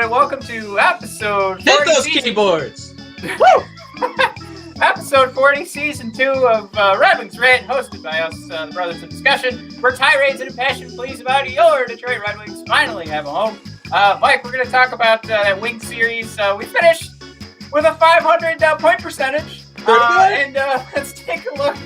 Welcome to episode 40. Hit those keyboards! Woo! Episode 40, season 2 of Red Wings Rant, hosted by us, the Brothers of Discussion, where tirades and impassioned pleas about your Detroit Red Wings finally have a home. Mike, we're going to talk about that Wings series. We finished with a 500 point percentage. Let's take a look.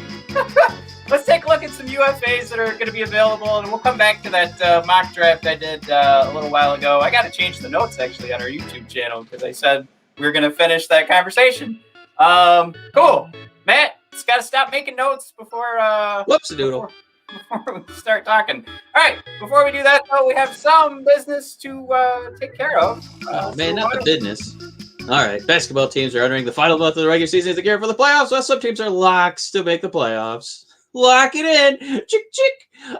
Let's take a look at some UFAs that are going to be available, and we'll come back to that mock draft I did a little while ago. I got to change the notes, actually, on our YouTube channel, because I said we were going to finish that conversation. Cool. Matt, just got to stop making notes before Whoops-a-doodle. Before we start talking. All right, before we do that, though, we have some business to take care of. Not the business. All right, basketball teams are entering the final month of the regular season to gear for the playoffs, while some teams are locks to make the playoffs. Lock it in. Chick, chick.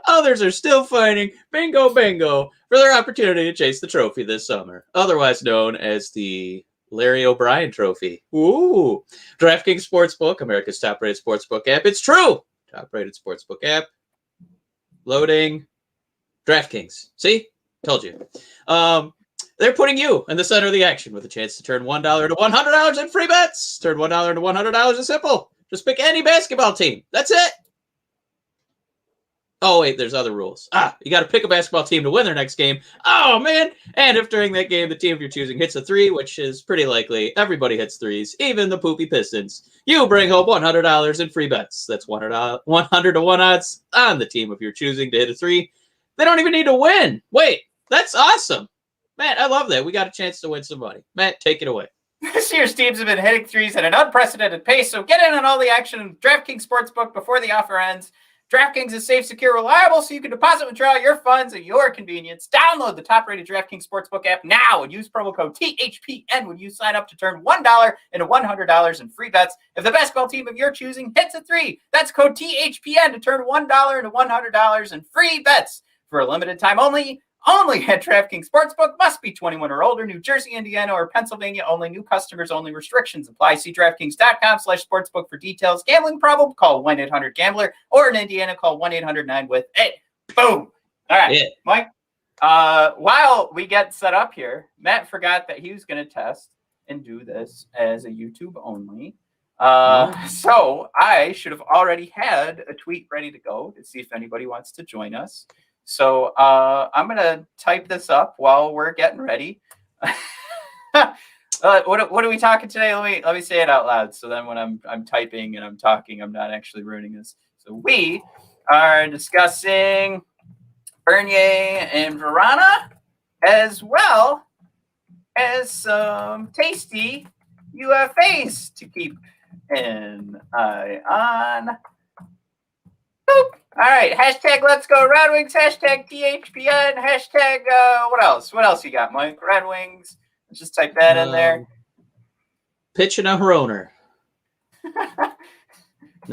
Others are still fighting. Bingo, bingo. For their opportunity to chase the trophy this summer. Otherwise known as the Larry O'Brien Trophy. Ooh. DraftKings Sportsbook, America's top-rated sportsbook app. It's true. Top-rated sportsbook app. Loading. DraftKings. See? Told you. They're putting you in the center of the action with a chance to turn $1 to $100 in free bets. Turn $1 to $100 is simple. Just pick any basketball team. That's it. Oh, wait, there's other rules. You got to pick a basketball team to win their next game. Oh, man. And if during that game the team you're choosing hits a three, which is pretty likely, everybody hits threes, even the poopy Pistons, you bring home $100 in free bets. That's 100 to 1 odds on the team if you're choosing to hit a three. They don't even need to win. Wait, that's awesome. Matt, I love that. We got a chance to win some money. Matt, take it away. This year's teams have been hitting threes at an unprecedented pace, so get in on all the action in DraftKings Sportsbook before the offer ends. DraftKings is safe, secure, reliable, so you can deposit and withdraw your funds at your convenience. Download the top-rated DraftKings Sportsbook app now and use promo code THPN when you sign up to turn $1 into $100 in free bets. If the basketball team of your choosing hits a three, that's code THPN to turn $1 into $100 in free bets. For a limited time only at DraftKings Sportsbook. Must be 21 or older. New Jersey, Indiana, or Pennsylvania only. New customers only. Restrictions apply. See DraftKings.com/sportsbook for details. Gambling problem? Call 1-800-GAMBLER. Or in Indiana, call 1-800-9-WITH-8. Boom. All right, yeah. Mike. While we get set up here, Matt forgot that he was going to test and do this as a YouTube only. So I should have already had a tweet ready to go to see if anybody wants to join us. So I'm going to type this up while we're getting ready. What are we talking today? Let me say it out loud. So then when I'm typing and I'm talking, I'm not actually ruining this. So we are discussing Bernier and Vrana, as well as some tasty UFAs to keep an eye on. Boop. All right, hashtag Let's Go Red Wings, hashtag THPN, hashtag what else? What else you got, Mike? Red Wings. Let's just type that in there. Pitching a Hroner.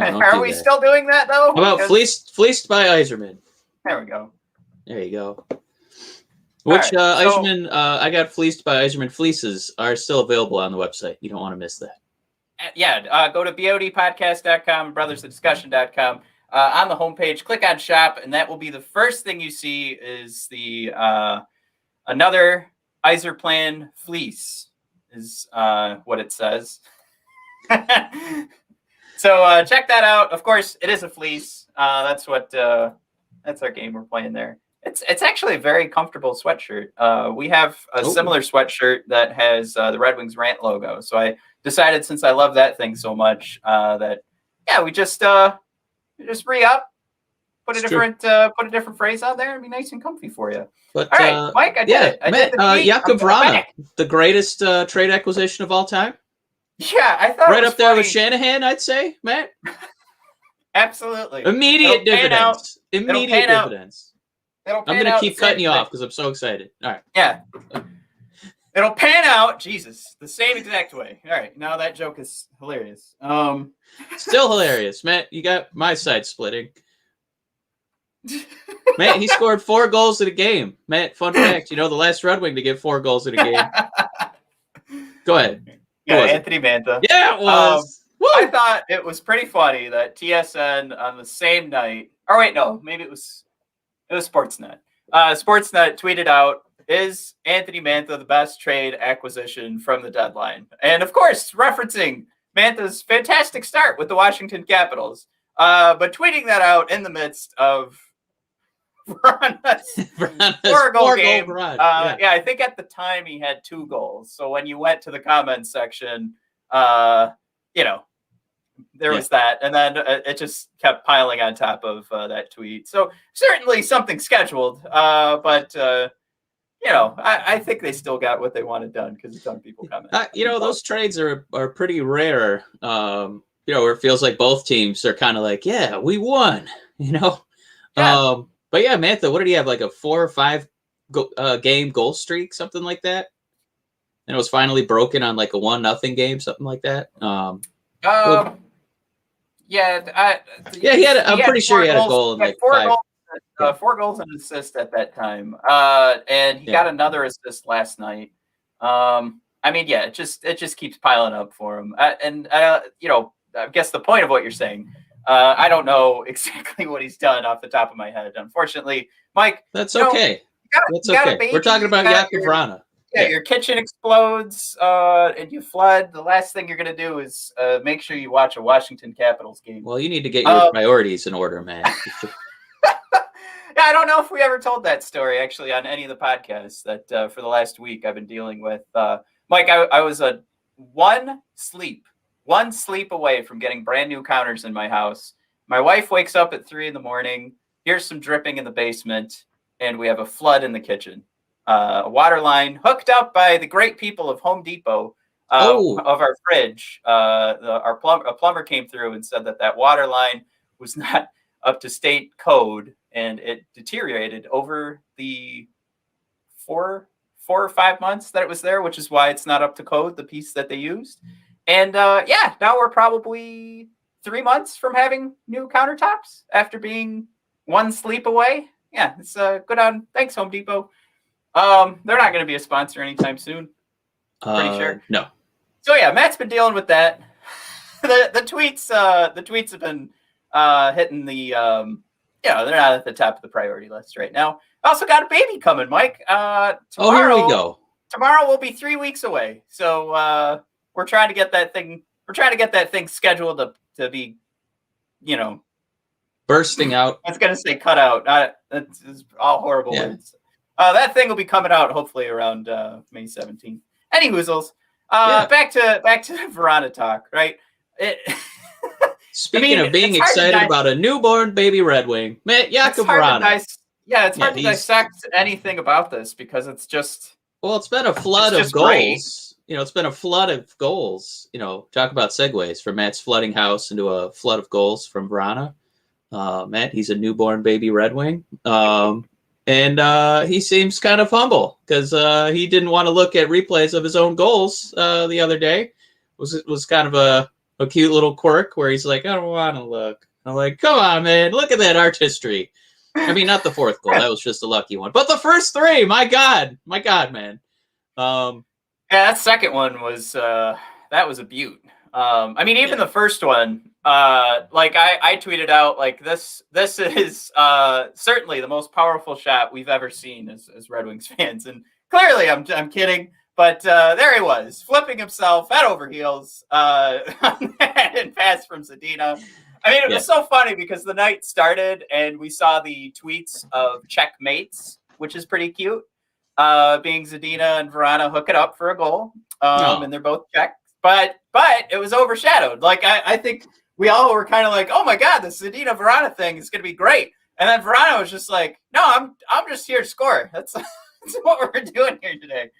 Are we still doing that, though? How about fleeced by Yzerman? There we go. There you go. Which Yzerman, I got fleeced by Yzerman fleeces are still available on the website. You don't want to miss that. Yeah, go to bodpodcast.com, brothersofdiscussion.com. On the homepage, click on shop, and that will be the first thing you see is the another Yzerplan fleece is what it says. So check that out. Of course, it is a fleece. That's our game we're playing there. It's actually a very comfortable sweatshirt. We have a similar sweatshirt that has the Red Wings Rant logo. So I decided, since I love that thing so much, that we just re-up, put a different phrase on there, and be nice and comfy for you. But, all right, Mike, I did it. Jakub Vrana, the greatest trade acquisition of all time. Yeah, I thought right it was up there funny. with Shanahan, I'd say, Matt. Absolutely. Immediate dividends. Immediate dividends. I'm going to keep cutting you off because I'm so excited. All right. Yeah. It'll pan out, Jesus, the same exact way. All right, now that joke is hilarious. Still hilarious, Matt. You got my side splitting. Matt, he scored 4 goals in a game. Matt, fun fact, the last Red Wing to get 4 goals in a game. Go ahead. Yeah, Anthony Mantha. Yeah, it was. I thought it was pretty funny that TSN on the same night, or wait, no, maybe it was Sportsnet. Sportsnet tweeted out, "Is Anthony Mantha the best trade acquisition from the deadline?" And of course, referencing Mantha's fantastic start with the Washington Capitals, but tweeting that out in the midst of Vrana's 4-goal game. Run. Yeah, I think at the time he had 2 goals. So when you went to the comments section, there was that, and then it just kept piling on top of that tweet. So certainly something scheduled, but I think they still got what they wanted done because a ton of people commented. Those trades are pretty rare. Where it feels like both teams are kind of like, yeah, we won. Yeah. But yeah, Mantha, what did he have? Like a 4 or 5 game goal streak, something like that. And it was finally broken on like a 1-0 game, something like that. Yeah, he had. I'm pretty sure he had a goal in like 4 goals and an assist at that time. And he got another assist last night. It just keeps piling up for him. I guess the point of what you're saying, I don't know exactly what he's done off the top of my head. Unfortunately, Mike. That's okay. That's okay. We're talking about Jakub Vrana. Yeah, your kitchen explodes and you flood. The last thing you're going to do is make sure you watch a Washington Capitals game. Well, you need to get your priorities in order, man. Yeah, I don't know if we ever told that story, actually, on any of the podcasts that for the last week I've been dealing with. Mike, I was one sleep away from getting brand new counters in my house. My wife wakes up at 3 a.m. Here's some dripping in the basement, and we have a flood in the kitchen. A water line hooked up by the great people of Home Depot of our fridge. A plumber came through and said that water line was not up to state code, and it deteriorated over the 4 or 5 months that it was there, which is why it's not up to code, the piece that they used. And now we're probably 3 months from having new countertops after being one sleep away. Yeah, it's good on. Thanks, Home Depot. They're not going to be a sponsor anytime soon. Pretty sure. No. So yeah, Matt's been dealing with that. The tweets have been hitting the they're not at the top of the priority list right now. I also got a baby coming, Mike. Tomorrow, here we go. Tomorrow will be 3 weeks away. So we're trying to get that thing. We're trying to get that thing scheduled to be, bursting out. I was gonna say cut out. It's all horrible words. That thing will be coming out hopefully around May 17th. Any woozles. Back to Vrana talk, right? Speaking of being excited about a newborn baby Red Wing, Jakub Vrana. It's hard to dissect anything about this because it's just. Well, it's been a flood of goals. Great. It's been a flood of goals. Talk about segues from Matt's flooding house into a flood of goals from Vrana. Matt, he's a newborn baby Red Wing. And he seems kind of humble because he didn't want to look at replays of his own goals the other day. It was kind of a cute little quirk where he's like, I don't want to look. I'm like, come on, man, look at that artistry. I mean, not the 4th goal. That was just a lucky one. But the first 3, my God, man. That second one was that was a beaut. Even the first one, I tweeted out like this is certainly the most powerful shot we've ever seen as Red Wings fans. And clearly I'm kidding, but there he was flipping himself head over heels and pass from Zadina. It was so funny because the night started and we saw the tweets of checkmates, which is pretty cute. Being Zadina and Vrana hook it up for a goal. And they're both checked. But it was overshadowed. Like I think we all were kind of like, oh my God, the Zadina Vrana thing is going to be great. And then Vrana was just like, no, I'm just here to score. That's what we're doing here today.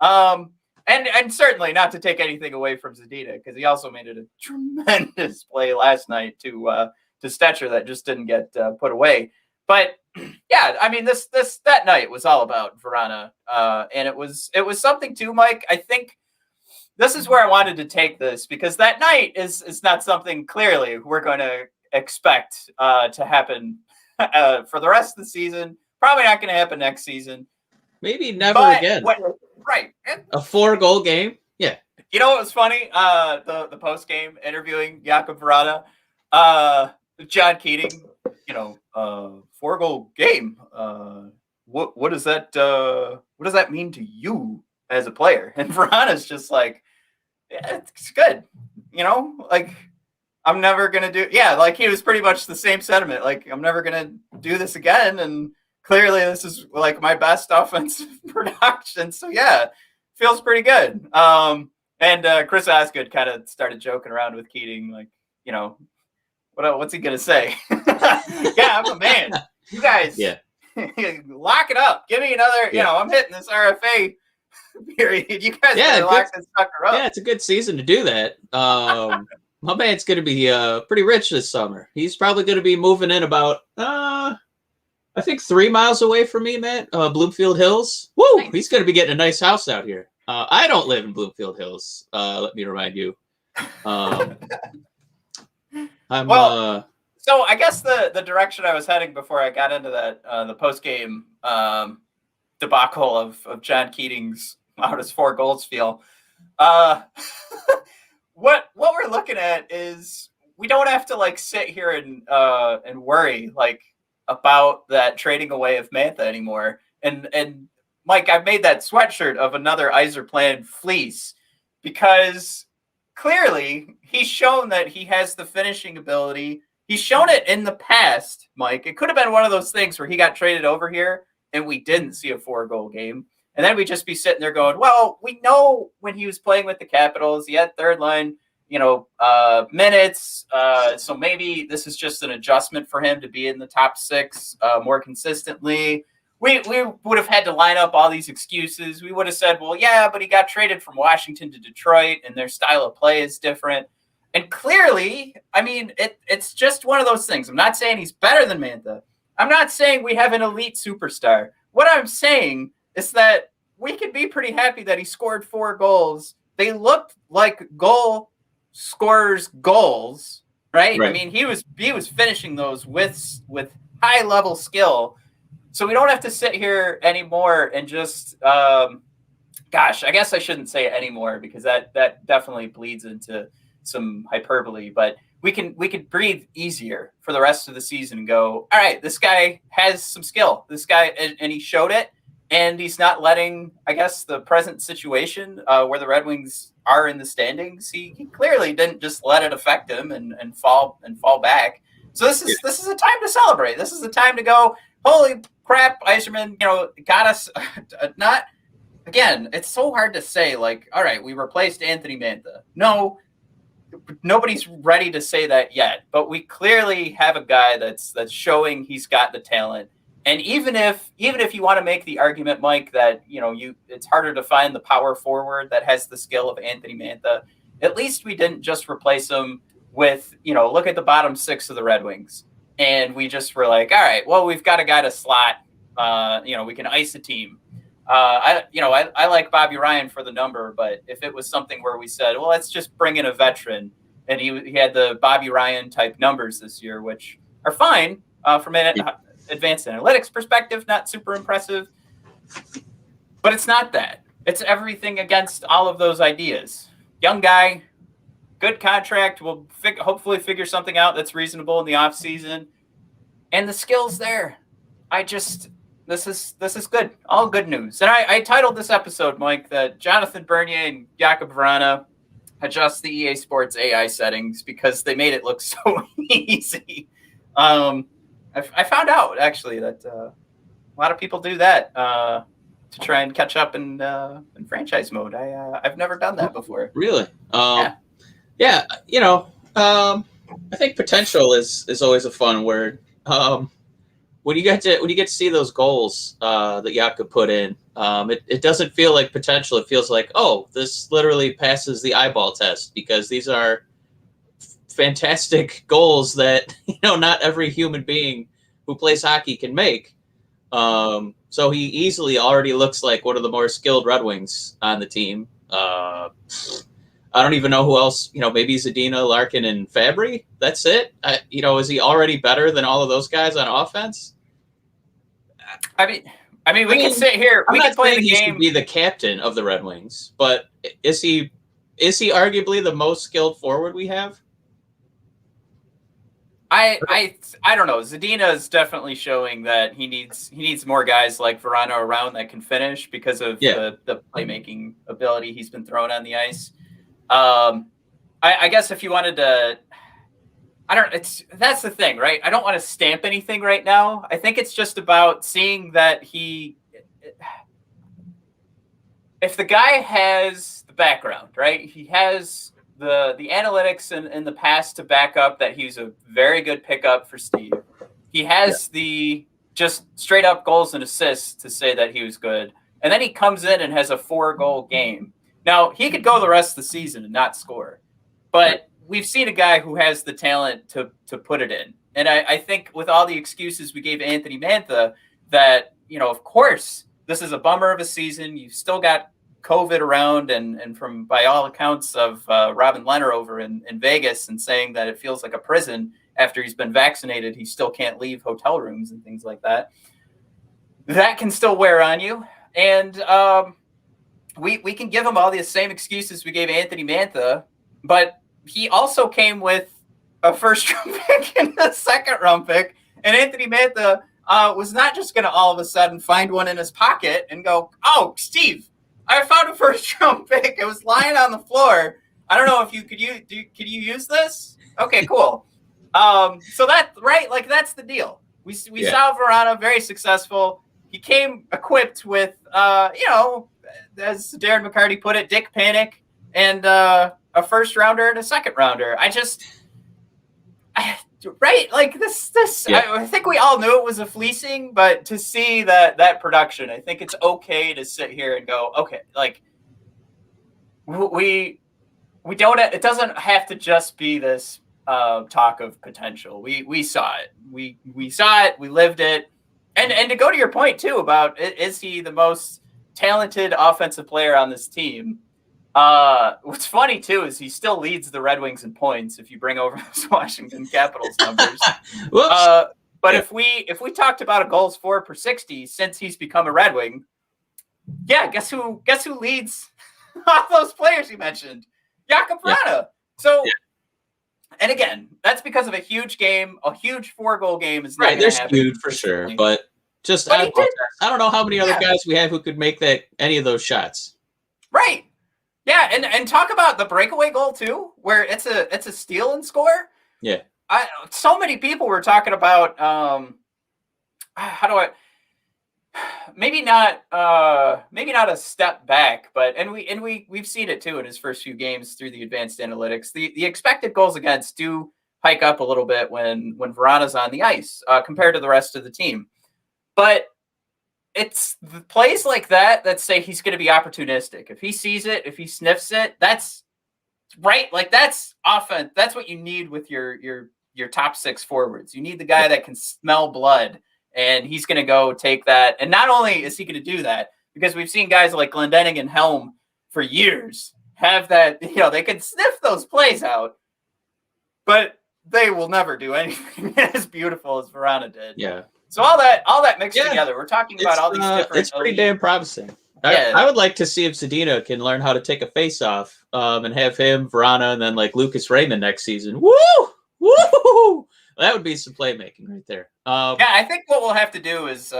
And certainly not to take anything away from Zadina because he also made it a tremendous play last night to to Stetcher that just didn't get put away. But yeah, I mean, that night was all about Vrana, and it was something too, Mike. I think this is where I wanted to take this, because that night is not something clearly we're going to expect to happen for the rest of the season. Probably not going to happen next season. Maybe never again. Right. A 4-goal game. Yeah. You know what was funny? The post game interviewing Jakub Vrana, John Keating. 4-goal game. What does that mean to you as a player? And Vrana's just like, yeah, it's good. Like, I'm never gonna do. Yeah, like he was pretty much the same sentiment. Like, I'm never gonna do this again. And clearly, this is like my best offensive production. So yeah, feels pretty good. And Chris Osgood kind of started joking around with Keating, like, what's he gonna say? Yeah, I'm a man. You guys, lock it up. Give me another. I'm hitting this RFA period. You guys better lock this sucker up. Yeah, it's a good season to do that. My man's gonna be pretty rich this summer. He's probably gonna be moving in about I think 3 miles away from me, Matt. Bloomfield Hills. Woo! Nice. He's gonna be getting a nice house out here. I don't live in Bloomfield Hills. Let me remind you. So I guess the direction I was heading before I got into that the post game debacle of John Keating's how does 4 goals feel? What we're looking at is we don't have to like sit here and worry like about that trading away of Mantha anymore. And Mike, I've made that sweatshirt of another Yzerplan fleece because clearly he's shown that he has the finishing ability. He's shown it in the past, Mike. It could have been one of those things where he got traded over here and we didn't see a 4-goal game. And then we'd just be sitting there going, well, we know when he was playing with the Capitals, he had third line, minutes. So maybe this is just an adjustment for him to be in the top 6 more consistently. We would have had to line up all these excuses. We would have said, well, yeah, but he got traded from Washington to Detroit and their style of play is different. And clearly, I mean, it's just one of those things. I'm not saying he's better than Mantha. I'm not saying we have an elite superstar. What I'm saying is that we could be pretty happy that he scored 4 goals. They looked like goal scorers' goals, right? I mean, he was finishing those with high level skill. So we don't have to sit here anymore and just, I guess I shouldn't say anymore because that definitely bleeds into some hyperbole. But we could breathe easier for the rest of the season and go, all right, this guy has some skill. This guy, and he showed it. And he's not letting, I guess, the present situation where the Red Wings are in the standings. He clearly didn't just let it affect him and fall back. So this is a time to celebrate. This is a time to go, holy crap, Yzerman, got us. Not again. It's so hard to say. Like, all right, we replaced Anthony Mantha. No, nobody's ready to say that yet. But we clearly have a guy that's showing he's got the talent. And even if you want to make the argument, Mike, that it's harder to find the power forward that has the skill of Anthony Mantha, at least we didn't just replace him with look at the bottom 6 of the Red Wings, and we just were like, all right, well, we've got a guy to slot. We can ice a team. I like Bobby Ryan for the number, but if it was something where we said, well, let's just bring in a veteran, and he had the Bobby Ryan type numbers this year, which are fine from an advanced analytics perspective, not super impressive, but it's not that. It's everything against all of those ideas. Young guy, good contract. We'll hopefully figure something out that's reasonable in the off season, and the skills there. This is good. All good news. And I titled this episode, Mike, that Jonathan Bernier and Jakub Vrana adjust the EA Sports AI settings because they made it look so easy. I found out actually that a lot of people do that to try and catch up in franchise mode. I've never done that before. Really? Yeah. I think potential is always a fun word. When you get to see those goals that Jakub put in, it doesn't feel like potential. It feels like, oh, this literally passes the eyeball test because these are fantastic goals that not every human being who plays hockey can make. So he easily already looks like one of the more skilled Red Wings on the team. I don't even know who else. Maybe Zadina, Larkin, and Fabry. That's it. Is he already better than all of those guys on offense? I mean, we can sit here. We can play the game. He should be the captain of the Red Wings, but is he arguably the most skilled forward we have? I don't know. Zadina is definitely showing that he needs more guys like Vrana around that can finish because of the playmaking ability he's been throwing on the ice. I guess if you wanted to, that's the thing, right? I don't want to stamp anything right now. I think it's just about seeing that if the guy has the background, right? He has the analytics in the past to back up that he's a very good pickup for Steve. He has the just straight up goals and assists to say that he was good. And then he comes in and has a 4-goal game. Now, he could go the rest of the season and not score. But we've seen a guy who has the talent to put it in. And I think with all the excuses we gave Anthony Mantha that, of course, this is a bummer of a season. You've still got COVID around and from by all accounts of Robin Leonard over in Vegas and saying that it feels like a prison after he's been vaccinated. He still can't leave hotel rooms and things like that. That can still wear on you. And we can give him all the same excuses we gave Anthony Mantha, but he also came with a first-round pick and a second-round pick. And Anthony Mantha was not just going to all of a sudden find one in his pocket and go, "Oh, Steve, I found a first-round pick. It was lying on the floor. I don't know if you could you use this? Okay, cool." So that right, like that's the deal. We saw Vrana very successful. He came equipped with as Darren McCarty put it, Dick Panic and a first rounder and a second rounder. Right, like this. I think we all knew it was a fleecing, but to see that production, I think it's okay to sit here and go, okay, like we don't. It doesn't have to just be this talk of potential. We saw it. We saw it. We lived it. And to go to your point too about is he the most talented offensive player on this team? What's funny too is he still leads the Red Wings in points if you bring over those Washington Capitals numbers. But if we talked about a goals for per 60 since he's become a Red Wing, guess who leads all those players you mentioned? Jakub Vrana. So and again, that's because of a huge game, a huge 4-goal game is not They're skewed for sure, but I don't know how many other guys we have who could make any of those shots. Right. Yeah, and talk about the breakaway goal too, where it's a steal and score. Yeah. So many people were talking about maybe not a step back, but we've seen it too in his first few games through the advanced analytics. The expected goals against do hike up a little bit when Vrana's on the ice compared to the rest of the team. But it's the plays like that say he's going to be opportunistic. If he sees it, if he sniffs it, that's right. Like that's offense. That's what you need with your top 6 forwards. You need the guy that can smell blood, and he's going to go take that. And not only is he going to do that, because we've seen guys like Glendening and Helm for years have that, they can sniff those plays out, but they will never do anything as beautiful as Vrana did. Yeah. So all that mixed together, we're talking about all these different. It's pretty damn promising. I would like to see if Zadina can learn how to take a face-off and have him, Vrana, and then like Lucas Raymond next season. Woo! Woo! That would be some playmaking right there. I think what we'll have to do is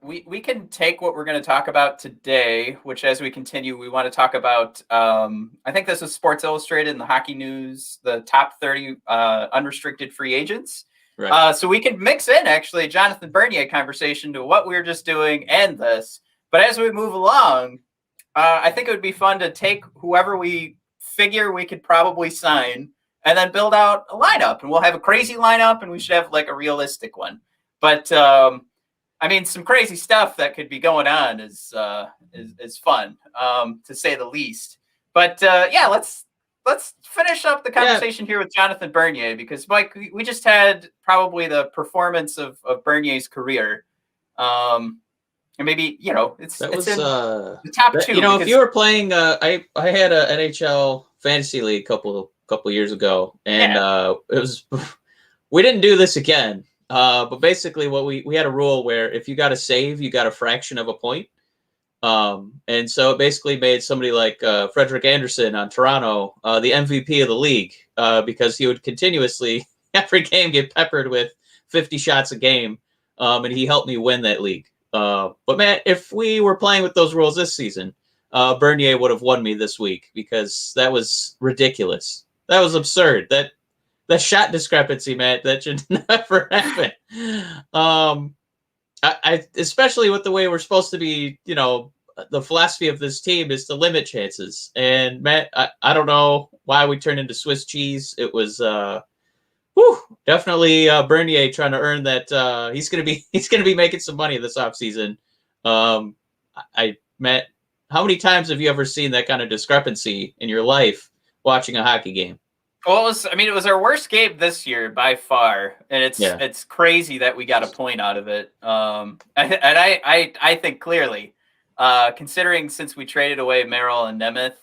we can take what we're going to talk about today, which as we continue, we want to talk about, I think this is Sports Illustrated and the Hockey News, the top 30 unrestricted free agents. Right. So we can mix in actually Jonathan Bernier conversation to what we were just doing and this. But as we move along, I think it would be fun to take whoever we figure we could probably sign and then build out a lineup. And we'll have a crazy lineup, and we should have like a realistic one. But some crazy stuff that could be going on is fun, to say the least. But let's let's finish up the conversation here with Jonathan Bernier, because Mike, we just had probably the performance of Bernier's career. And maybe, it's in the top two. If you were playing, I had a NHL fantasy league a couple years ago, and it was, we didn't do this again. But basically what we had a rule where if you got a save, you got a fraction of a point. And so it basically made somebody like Frederick Anderson on Toronto the MVP of the league because he would continuously every game get peppered with 50 shots a game, and he helped me win that league. But man, if we were playing with those rules this season, Bernier would have won me this week because that was ridiculous. That was absurd. That shot discrepancy, man, that should never happen. I especially with the way we're supposed to be, the philosophy of this team is to limit chances. And Matt, I don't know why we turned into Swiss cheese. It was definitely Bernier trying to earn that. He's gonna be making some money this offseason. Matt, how many times have you ever seen that kind of discrepancy in your life watching a hockey game? Well, it was our worst game this year by far, and it's crazy that we got a point out of it. I think clearly, considering since we traded away Merrill and Nemeth,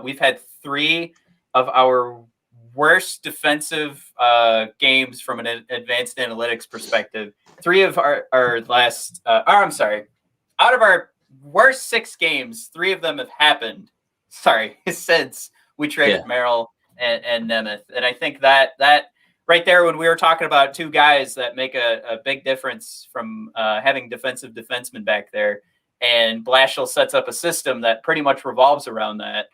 we've had 3 of our worst defensive games from an advanced analytics perspective. 3 of our last, out of our worst 6 games, 3 of them have happened. Since we traded Merrill and Nemeth. And I think that right there, when we were talking about 2 guys that make a big difference from having defensive defensemen back there, and Blashill sets up a system that pretty much revolves around that.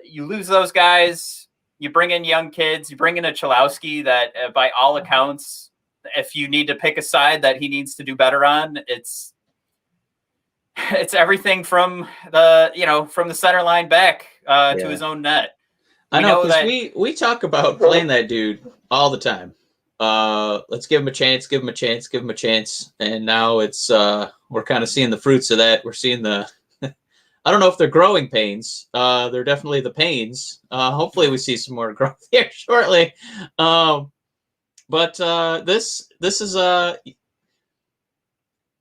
You lose those guys, you bring in young kids, you bring in a Chalowski that by all accounts, if you need to pick a side that he needs to do better on, it's everything from the center line back to his own net. I know, because we talk about playing that dude all the time. Let's give him a chance, give him a chance, give him a chance. And now it's we're kind of seeing the fruits of that. We're seeing the I don't know if they're growing pains. They're definitely the pains. Hopefully we see some more growth here shortly. But this is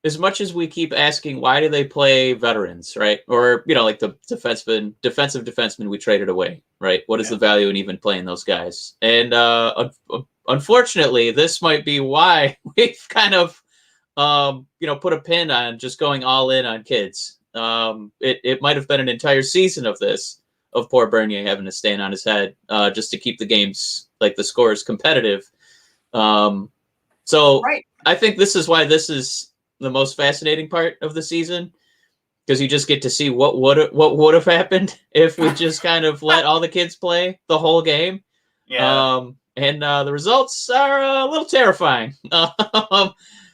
as much as we keep asking, why do they play veterans, right? Or, like the defensive defensemen we traded away, right? What is the value in even playing those guys? And unfortunately, this might be why we've kind of, put a pin on just going all in on kids. It might have been an entire season of this, of poor Bernier having to stand on his head just to keep the games, like the scores, competitive. So I think this is why this is the most fascinating part of the season, because you just get to see what would have happened if we just kind of let all the kids play the whole game. And the results are a little terrifying.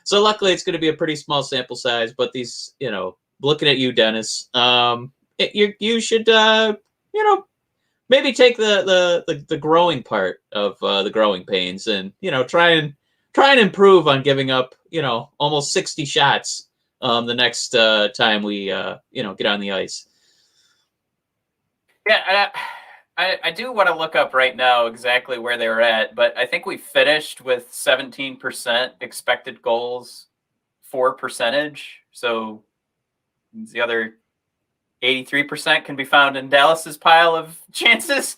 So luckily it's going to be a pretty small sample size, but these, looking at you, Dennis, you should, maybe take the growing part of the growing pains and, try and improve on giving up, almost 60 shots the next time we, get on the ice. Yeah, I do want to look up right now exactly where they were at, but I think we finished with 17% expected goals for percentage. So the other 83% can be found in Dallas's pile of chances.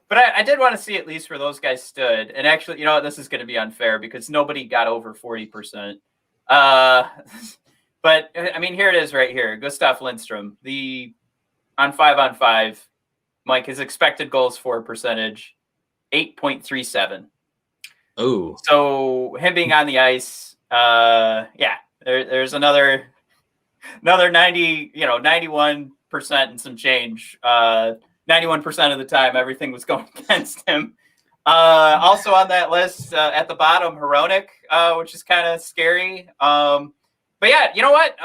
But I did want to see at least where those guys stood. And actually, this is going to be unfair because nobody got over 40%. But, here it is right here. Gustav Lindstrom, the on 5-on-5, Mike, his expected goals for percentage, 8.37. Oh. So him being on the ice, there's another 90, 91% and some change. 91% of the time, everything was going against him. Also on that list, at the bottom, Hronek, which is kind of scary. But yeah, you know what?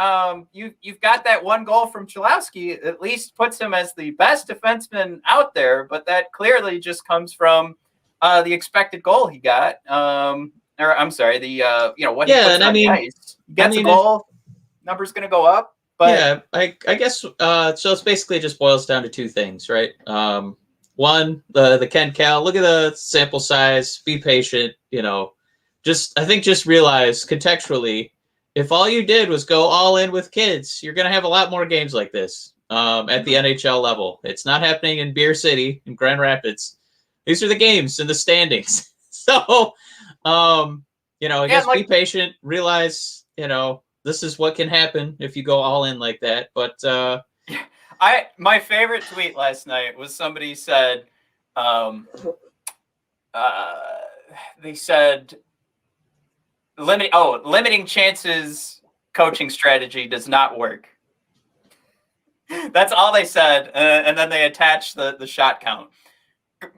You've got that one goal from Chalowski, at least puts him as the best defenseman out there, but that clearly just comes from the expected goal he got. Or I'm sorry, what he puts on the ice. He gets a goal, number's going to go up. But yeah, I guess so it's basically just boils down to two things, right? One, the Ken Cal, look at the sample size, be patient, I think just realize contextually, if all you did was go all in with kids, you're gonna have a lot more games like this at the NHL level. It's not happening in Beer City in Grand Rapids. These are the games in the standings. So I guess be patient, realize, this is what can happen if you go all in like that. But my favorite tweet last night was somebody said, they said limiting chances coaching strategy does not work. That's all they said, and then they attached the shot count.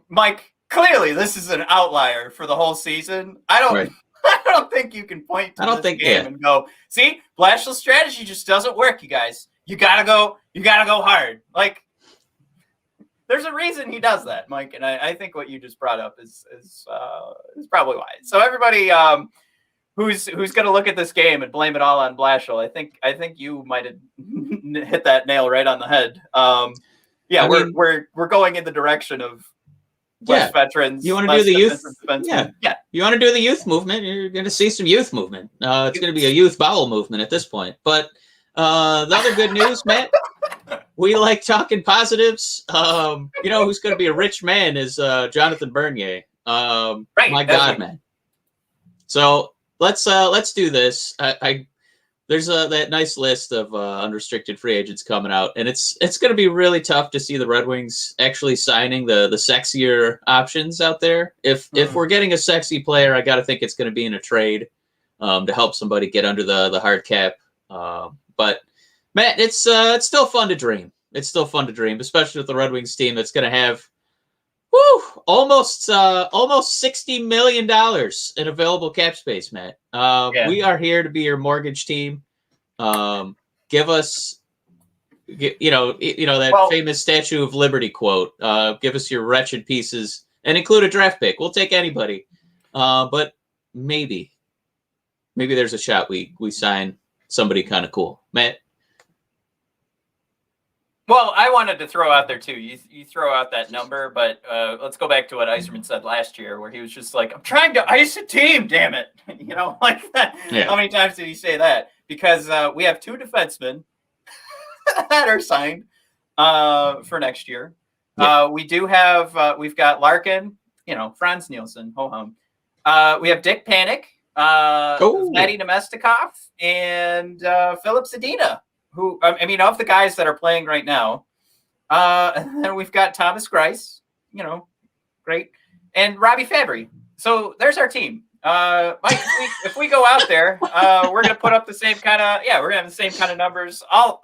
Mike, clearly this is an outlier for the whole season. I don't think you can point to this game and go, see, Blashill's strategy just doesn't work, you guys. You gotta go hard. Like, there's a reason he does that, Mike, and I think what you just brought up is probably why. So everybody who's gonna look at this game and blame it all on Blashill, I think you might have hit that nail right on the head. We're going in the direction of West veterans. You want to do the youth? Yeah. You want to do the youth movement? You're going to see some youth movement. It's going to be a youth bowel movement at this point. But the other good news, Matt, we like talking positives. Who's going to be a rich man is Jonathan Bernier. Right. My God, man. So let's do this. There's that nice list of unrestricted free agents coming out, and it's going to be really tough to see the Red Wings actually signing the sexier options out there. If we're getting a sexy player, I got to think it's going to be in a trade to help somebody get under the hard cap. But Matt, it's still fun to dream. It's still fun to dream, especially with the Red Wings team that's going to have almost $60 million in available cap space, Matt. We are here to be your mortgage team. Give us, that famous Statue of Liberty quote. Give us your wretched pieces and include a draft pick. We'll take anybody. But maybe there's a shot we sign somebody kind of cool, Matt. Well, I wanted to throw out there too. You throw out that number, but let's go back to what Yzerman said last year, where he was just like, "I'm trying to ice a team, damn it!" Like that. Yeah. How many times did he say that? Because we have two defensemen that are signed for next year. Yeah. We do have we've got Larkin, Franz Nielsen, ho hum. We have Dick Panic, Vladdy Nemestikov, and Phillip Danault. Who, of the guys that are playing right now, and then we've got Thomas Greiss, great, and Robbie Fabry. So there's our team. Mike, if we go out there, we're going to put up the same kind of, we're going to have the same kind of numbers all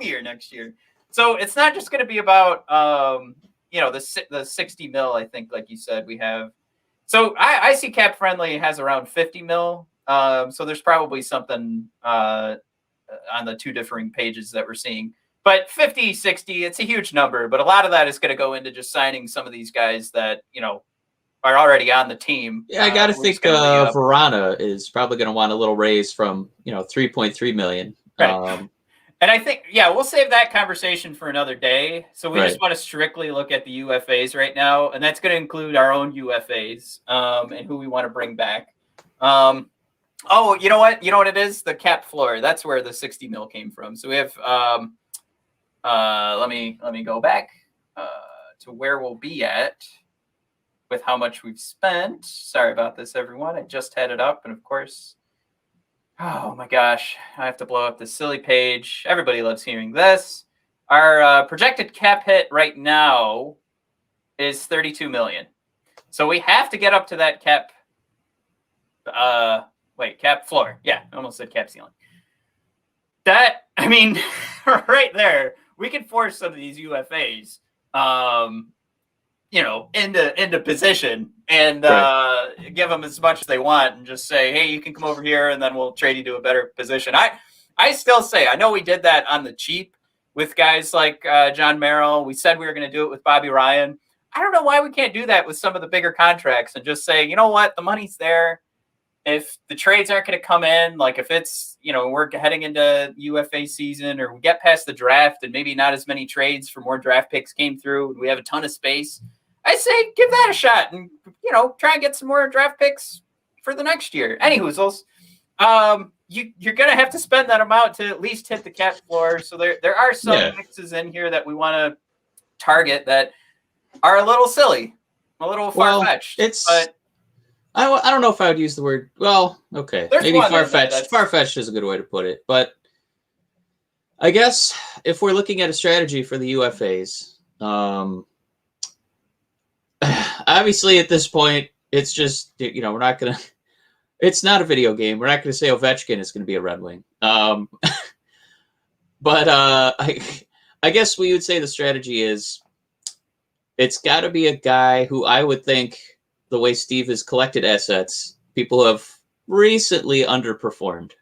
year next year. So it's not just going to be about, the 60 mil, I think, like you said, we have. So I see Cap Friendly has around 50 mil. So there's probably something on the two differing pages that we're seeing. But 50, 60, it's a huge number. But a lot of that is going to go into just signing some of these guys that, are already on the team. Yeah, I got to think Vrana is probably going to want a little raise from, $3.3 million. Right. And I think, we'll save that conversation for another day. So we just want to strictly look at the UFAs right now. And that's going to include our own UFAs and who we want to bring back. Oh, you know what? You know what it is? The cap floor. That's where the 60 mil came from. So we have, let me go back to where we'll be at with how much we've spent. Sorry about this, everyone. I just had it up. And of course, oh my gosh, I have to blow up this silly page. Everybody loves hearing this. Our projected cap hit right now is 32 million. So we have to get up to that cap. Cap floor. Yeah, I almost said cap ceiling. That, right there, we can force some of these UFAs, into position and give them as much as they want and just say, hey, you can come over here and then we'll trade you to a better position. I still say, I know we did that on the cheap with guys like John Merrill. We said we were going to do it with Bobby Ryan. I don't know why we can't do that with some of the bigger contracts and just say, you know what, the money's there. if the trades aren't going to come in, like if it's, we're heading into UFA season or we get past the draft and maybe not as many trades for more draft picks came through and we have a ton of space, I say give that a shot and, try and get some more draft picks for the next year. Any hoozles. You're going to have to spend that amount to at least hit the cap floor. So there are some mixes in here that we want to target that are a little silly, a little far-fetched. But I don't know if I would use the word. Well, okay, maybe far-fetched. Far-fetched is a good way to put it. But I guess if we're looking at a strategy for the UFAs, obviously at this point, it's just we're not gonna. It's not a video game. We're not going to say Ovechkin is going to be a Red Wing. But I guess we would say the strategy is it's got to be a guy who I would think the way Steve has collected assets, people have recently underperformed.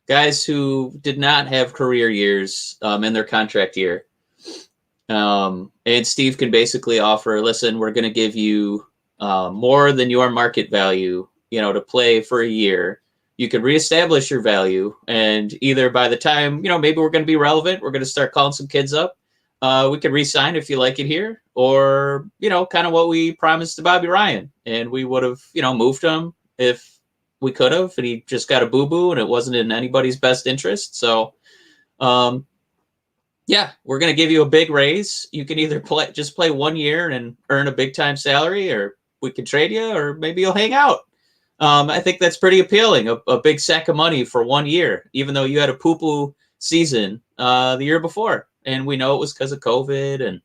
Guys who did not have career years in their contract year. And Steve can basically offer, listen, we're going to give you more than your market value, to play for a year. You can reestablish your value. And either by the time, maybe we're going to be relevant, we're going to start calling some kids up. We could re-sign if you like it here, or, kind of what we promised to Bobby Ryan. And we would have, moved him if we could have, and he just got a boo-boo and it wasn't in anybody's best interest. So, we're going to give you a big raise. You can either just play 1 year and earn a big time salary, or we can trade you, or maybe you'll hang out. I think that's pretty appealing. A big sack of money for 1 year, even though you had a poo-poo season the year before. And we know it was because of COVID and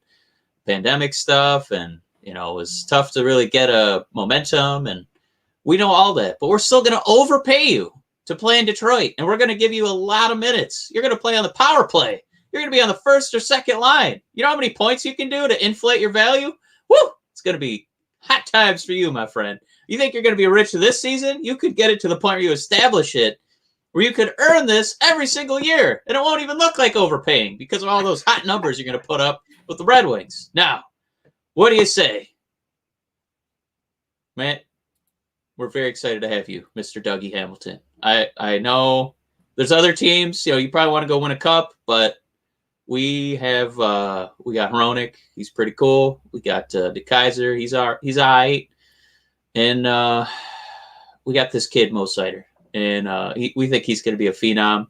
pandemic stuff. And, it was tough to really get a momentum. And we know all that. But we're still going to overpay you to play in Detroit. And we're going to give you a lot of minutes. You're going to play on the power play. You're going to be on the first or second line. You know how many points you can do to inflate your value? Woo! It's going to be hot times for you, my friend. You think you're going to be rich this season? You could get it to the point where you establish it, where you could earn this every single year, and it won't even look like overpaying because of all those hot numbers you're going to put up with the Red Wings. Now, what do you say? Man, we're very excited to have you, Mr. Dougie Hamilton. I know there's other teams, you probably want to go win a cup, but we got Hronik. He's pretty cool. We got DeKaiser. He's all right. And we got this kid, Mo Seider. And we think he's going to be a phenom.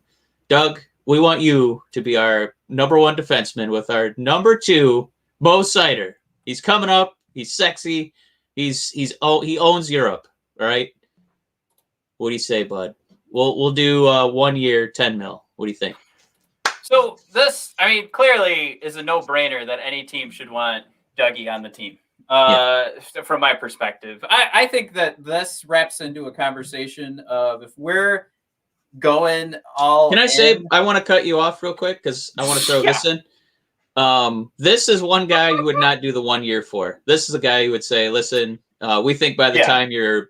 Doug, we want you to be our number one defenseman with our number two, Mo Seider. He's coming up. He's sexy. He owns Europe. All right. What do you say, bud? We'll do 1 year, 10 mil. What do you think? So this, clearly is a no-brainer that any team should want Dougie on the team. From my perspective, I think that this wraps into a conversation of if we're going all. Can I say I want to cut you off real quick because I want to throw this in. This is one guy you would not do the 1 year for. This is a guy who would say, listen, we think by the time you're,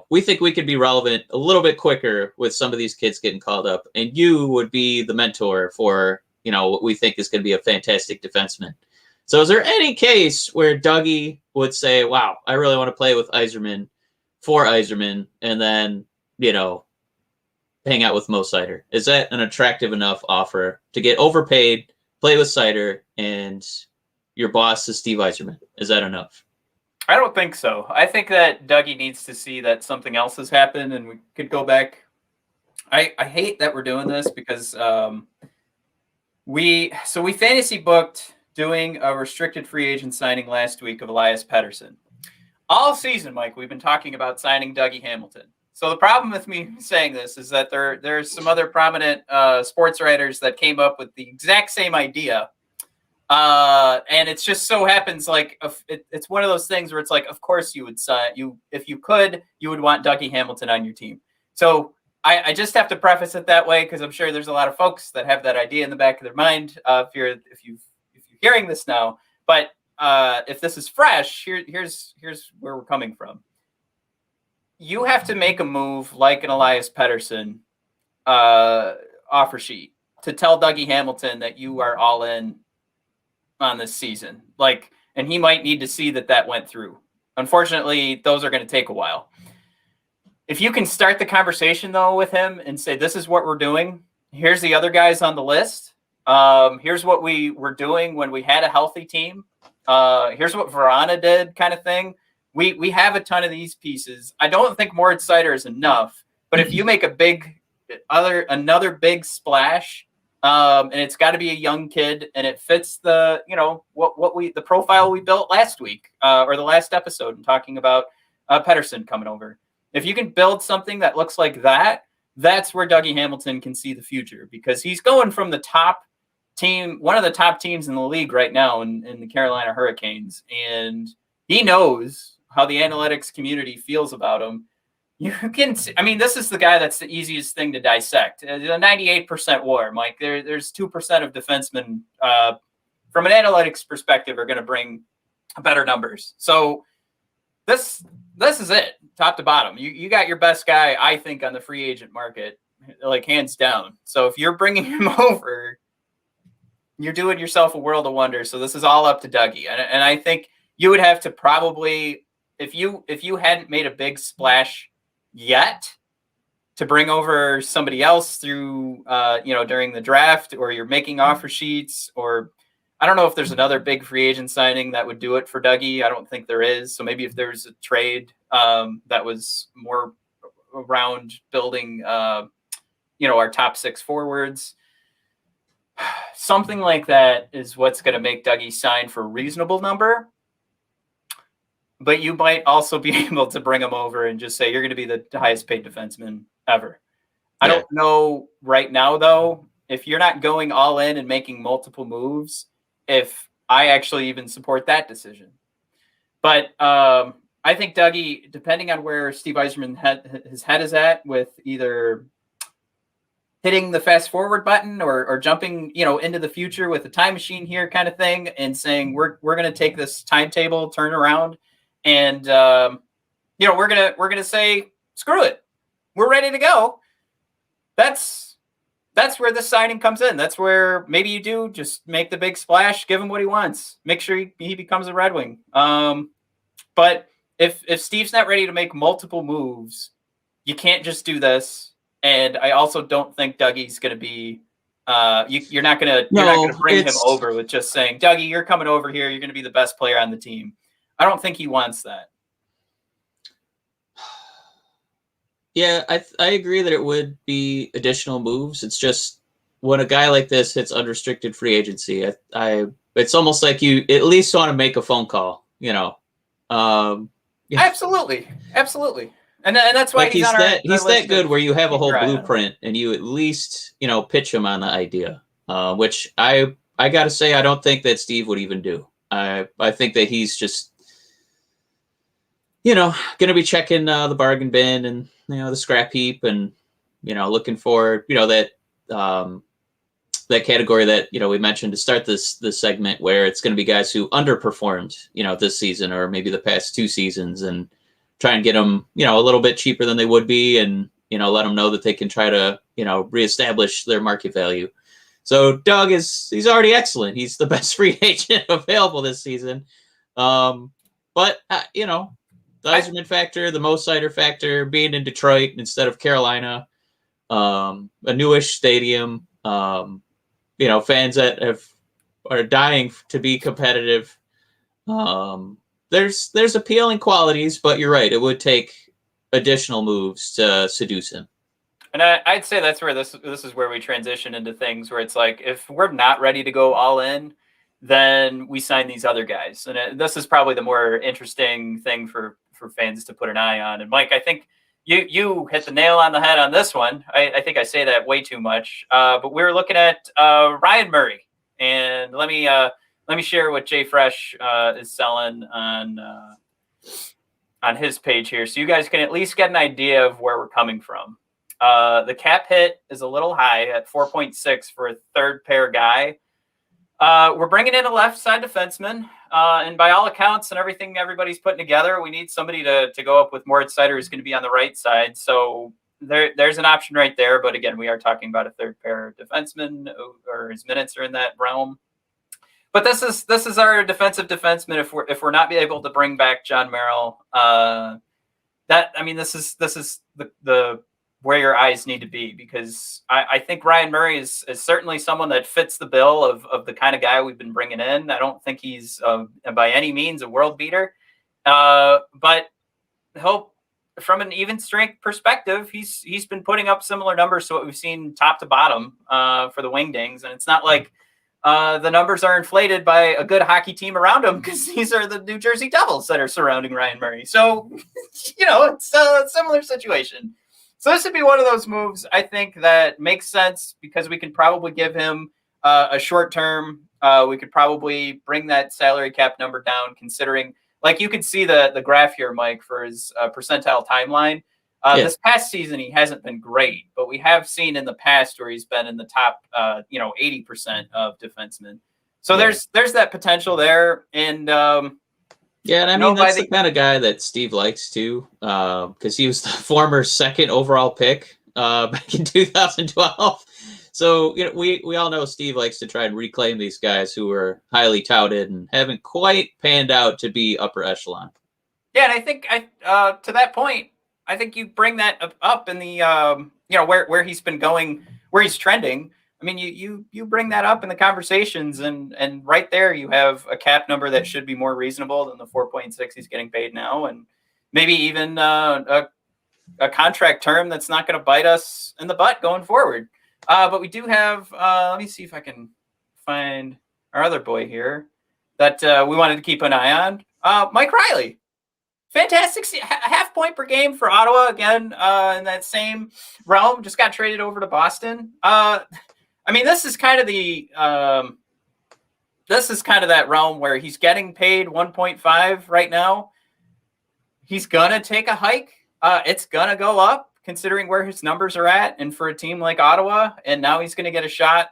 we think we could be relevant a little bit quicker with some of these kids getting called up, and you would be the mentor for, what we think is going to be a fantastic defenseman. So is there any case where Dougie would say, wow, I really want to play with Yzerman for Yzerman and then, hang out with Mo Seider? Is that an attractive enough offer to get overpaid, play with Seider, and your boss is Steve Yzerman? Is that enough? I don't think so. I think that Dougie needs to see that something else has happened and we could go back. I hate that we're doing this because we fantasy booked doing a restricted free agent signing last week of Elias Pettersson. All season, Mike, we've been talking about signing Dougie Hamilton. So the problem with me saying this is that there's some other prominent sports writers that came up with the exact same idea. And it just so happens it's one of those things where it's like, of course you would sign if you could, you would want Dougie Hamilton on your team. So I just have to preface it that way because I'm sure there's a lot of folks that have that idea in the back of their mind. If you're hearing this now, but if this is fresh, here's where we're coming from. You have to make a move like an Elias Pettersson offer sheet to tell Dougie Hamilton that you are all in on this season. And he might need to see that went through. Unfortunately, those are going to take a while. if you can start the conversation though with him and say, this is what we're doing. Here's the other guys on the list. Here's what we were doing when we had a healthy team. Here's what Vrana did, kind of thing. We have a ton of these pieces. I don't think Moritz Seider is enough, but if you make another big splash, and it's got to be a young kid, and it fits the the profile we built last week or the last episode, and talking about Pettersson coming over. If you can build something that looks like that, that's where Dougie Hamilton can see the future, because he's going from the top team, one of the top teams in the league right now in the Carolina Hurricanes, and he knows how the analytics community feels about him. You can see, I mean, this is the guy that's the easiest thing to dissect. A 98% WAR, Mike. There's 2% of defensemen from an analytics perspective are going to bring better numbers. So this is it, top to bottom. You got your best guy, I think, on the free agent market, like hands down. So if you're bringing him over, you're doing yourself a world of wonder. So this is all up to Dougie, and I think you would have to probably, if you hadn't made a big splash yet, to bring over somebody else through during the draft, or you're making offer sheets, or I don't know if there's another big free agent signing that would do it for Dougie. I don't think there is. So maybe if there's a trade that was more around building our top 6 forwards, something like that is what's going to make Dougie sign for a reasonable number. But you might also be able to bring him over and just say, you're going to be the highest paid defenseman ever. I don't know right now, though, if you're not going all in and making multiple moves, if I actually even support that decision. But I think Dougie, depending on where Steve Yzerman his head is at, with either hitting the fast forward button or jumping, into the future with a time machine here kind of thing, and saying, we're going to take this timetable, turn around, and we're gonna say, screw it, we're ready to go. That's where this signing comes in. That's where maybe you do just make the big splash, give him what he wants, make sure he becomes a Red Wing. But if Steve's not ready to make multiple moves, you can't just do this. And I also don't think Dougie's going to be. You're not going to bring him over with just saying, Dougie, you're coming over here, you're going to be the best player on the team. I don't think he wants that. Yeah, I agree that it would be additional moves. It's just when a guy like this hits unrestricted free agency, it's almost like you at least want to make a phone call, Absolutely. And that's why like he's that good where you have a whole blueprint and you at least, pitch him on the idea, which I got to say, I don't think that Steve would even do. I think that he's just, going to be checking the bargain bin and, the scrap heap, and, looking for, that category that, we mentioned to start this segment, where it's going to be guys who underperformed, this season or maybe the past 2 seasons, and try and get them, a little bit cheaper than they would be, and, let them know that they can try to, reestablish their market value. So Doug he's already excellent. He's the best free agent available this season. But the Yzerman factor, the Mo Seider factor, being in Detroit instead of Carolina, a newish stadium, fans that are dying to be competitive. There's appealing qualities, but you're right. It would take additional moves to seduce him. And I'd say that's where this is where we transition into things where it's like, if we're not ready to go all in, then we sign these other guys. And this is probably the more interesting thing for fans to put an eye on. And Mike, I think you hit the nail on the head on this one. I think I say that way too much. But we're looking at Ryan Murray. And let me share what Jay Fresh is selling on his page here, so you guys can at least get an idea of where we're coming from. The cap hit is a little high at 4.6 for a third pair guy. We're bringing in a left side defenseman, and by all accounts and everything everybody's putting together, we need somebody to go up with Moritz Seider, who's going to be on the right side. So there's an option right there. But again, we are talking about a third pair defenseman, or his minutes are in that realm. But this is our defensive defenseman. If we're not able to bring back John Merrill, this is the where your eyes need to be, because I think Ryan Murray is certainly someone that fits the bill of the kind of guy we've been bringing in. I don't think he's by any means a world beater, but he'll, from an even strength perspective, he's been putting up similar numbers to what we've seen top to bottom for the Wingdings, and it's not like the numbers are inflated by a good hockey team around him, because these are the New Jersey Devils that are surrounding Ryan Murray. So, it's a similar situation. So this would be one of those moves, I think, that makes sense, because we could probably give him a short term. We could probably bring that salary cap number down, considering, like, you could see the graph here, Mike, for his percentile timeline. This past season, he hasn't been great, but we have seen in the past where he's been in the top, 80% of defensemen. So there's that potential there. And and I mean, that's the kind of guy that Steve likes too, because he was the former second overall pick back in 2012. So we all know Steve likes to try and reclaim these guys who were highly touted and haven't quite panned out to be upper echelon. Yeah, and I think to that point, I think you bring that up in the where he's been going, where he's trending. I mean, you bring that up in the conversations, and right there you have a cap number that should be more reasonable than the 4.6 he's getting paid now, and maybe even a contract term that's not going to bite us in the butt going forward. But we do have, let me see if I can find our other boy here that we wanted to keep an eye on. Mike Reilly. Fantastic, half point per game for Ottawa again in that same realm. Just got traded over to Boston. I mean, this is kind of that realm where he's getting paid 1.5 right now. He's gonna take a hike. It's gonna go up considering where his numbers are at, and for a team like Ottawa, and now he's gonna get a shot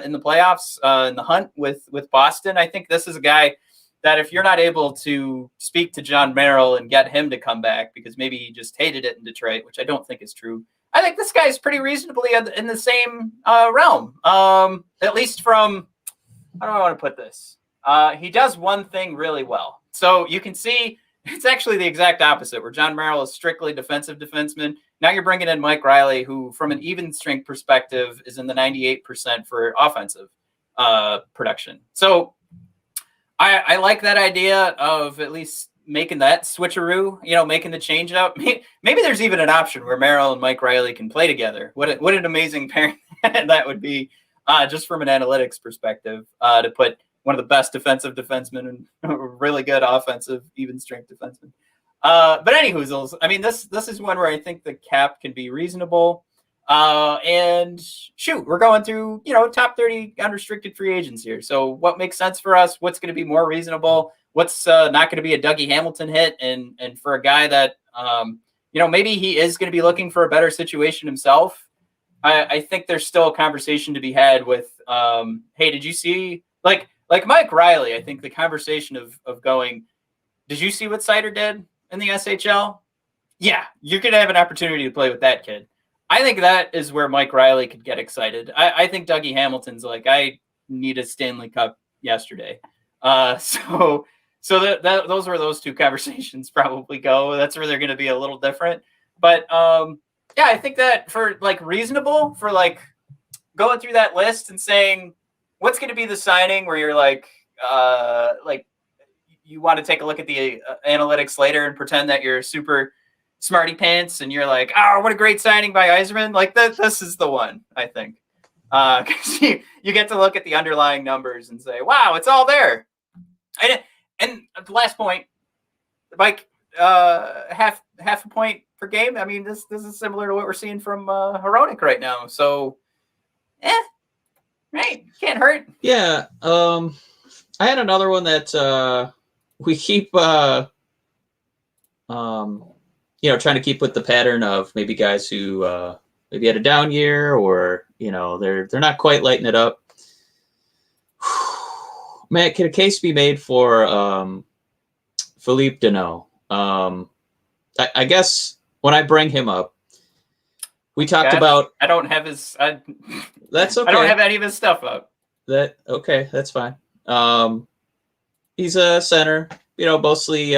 in the playoffs in the hunt with Boston. I think this is a guy that if you're not able to speak to John Merrill and get him to come back, because maybe he just hated it in Detroit, which I don't think is true, I think this guy is pretty reasonably in the same realm. At least from, how do I want to put this? He does one thing really well. So you can see it's actually the exact opposite, where John Merrill is strictly defensive defenseman. Now you're bringing in Mike Reilly, who from an even strength perspective is in the 98% for offensive production. So I like that idea of at least making that switcheroo, making the change up. Maybe there's even an option where Merrill and Mike Reilly can play together. What an amazing pairing that would be, just from an analytics perspective, to put one of the best defensive defensemen and a really good offensive even strength defenseman. But anywhoozles, I mean, this is one where I think the cap can be reasonable. And shoot, we're going through, top 30 unrestricted free agents here. So what makes sense for us? What's going to be more reasonable? What's not going to be a Dougie Hamilton hit? And for a guy that, maybe he is going to be looking for a better situation himself. I think there's still a conversation to be had with, hey, did you see, like Mike Reilly? I think the conversation of going, did you see what Sider did in the SHL? Yeah, you're going to have an opportunity to play with that kid. I think that is where Mike Reilly could get excited. I think Dougie Hamilton's like, I need a Stanley Cup yesterday. So those were those two conversations probably go. That's where they're going to be a little different. But I think that for like reasonable, for like going through that list and saying what's going to be the signing where you're like you want to take a look at the analytics later and pretend that you're super smarty pants and you're like, oh, what a great signing by Yzerman. Like this is the one, I think. Because you get to look at the underlying numbers and say, wow, it's all there. And the last point, like half a point per game. I mean, this is similar to what we're seeing from Hronek right now. So, right, can't hurt. Yeah, I had another one that we keep, trying to keep with the pattern of maybe guys who maybe had a down year or they're not quite lighting it up. Man, can a case be made for Phillip Danault? I guess when I bring him up, we talked about. I don't have his. That's okay. I don't have any of his stuff up. That's fine. He's a center, mostly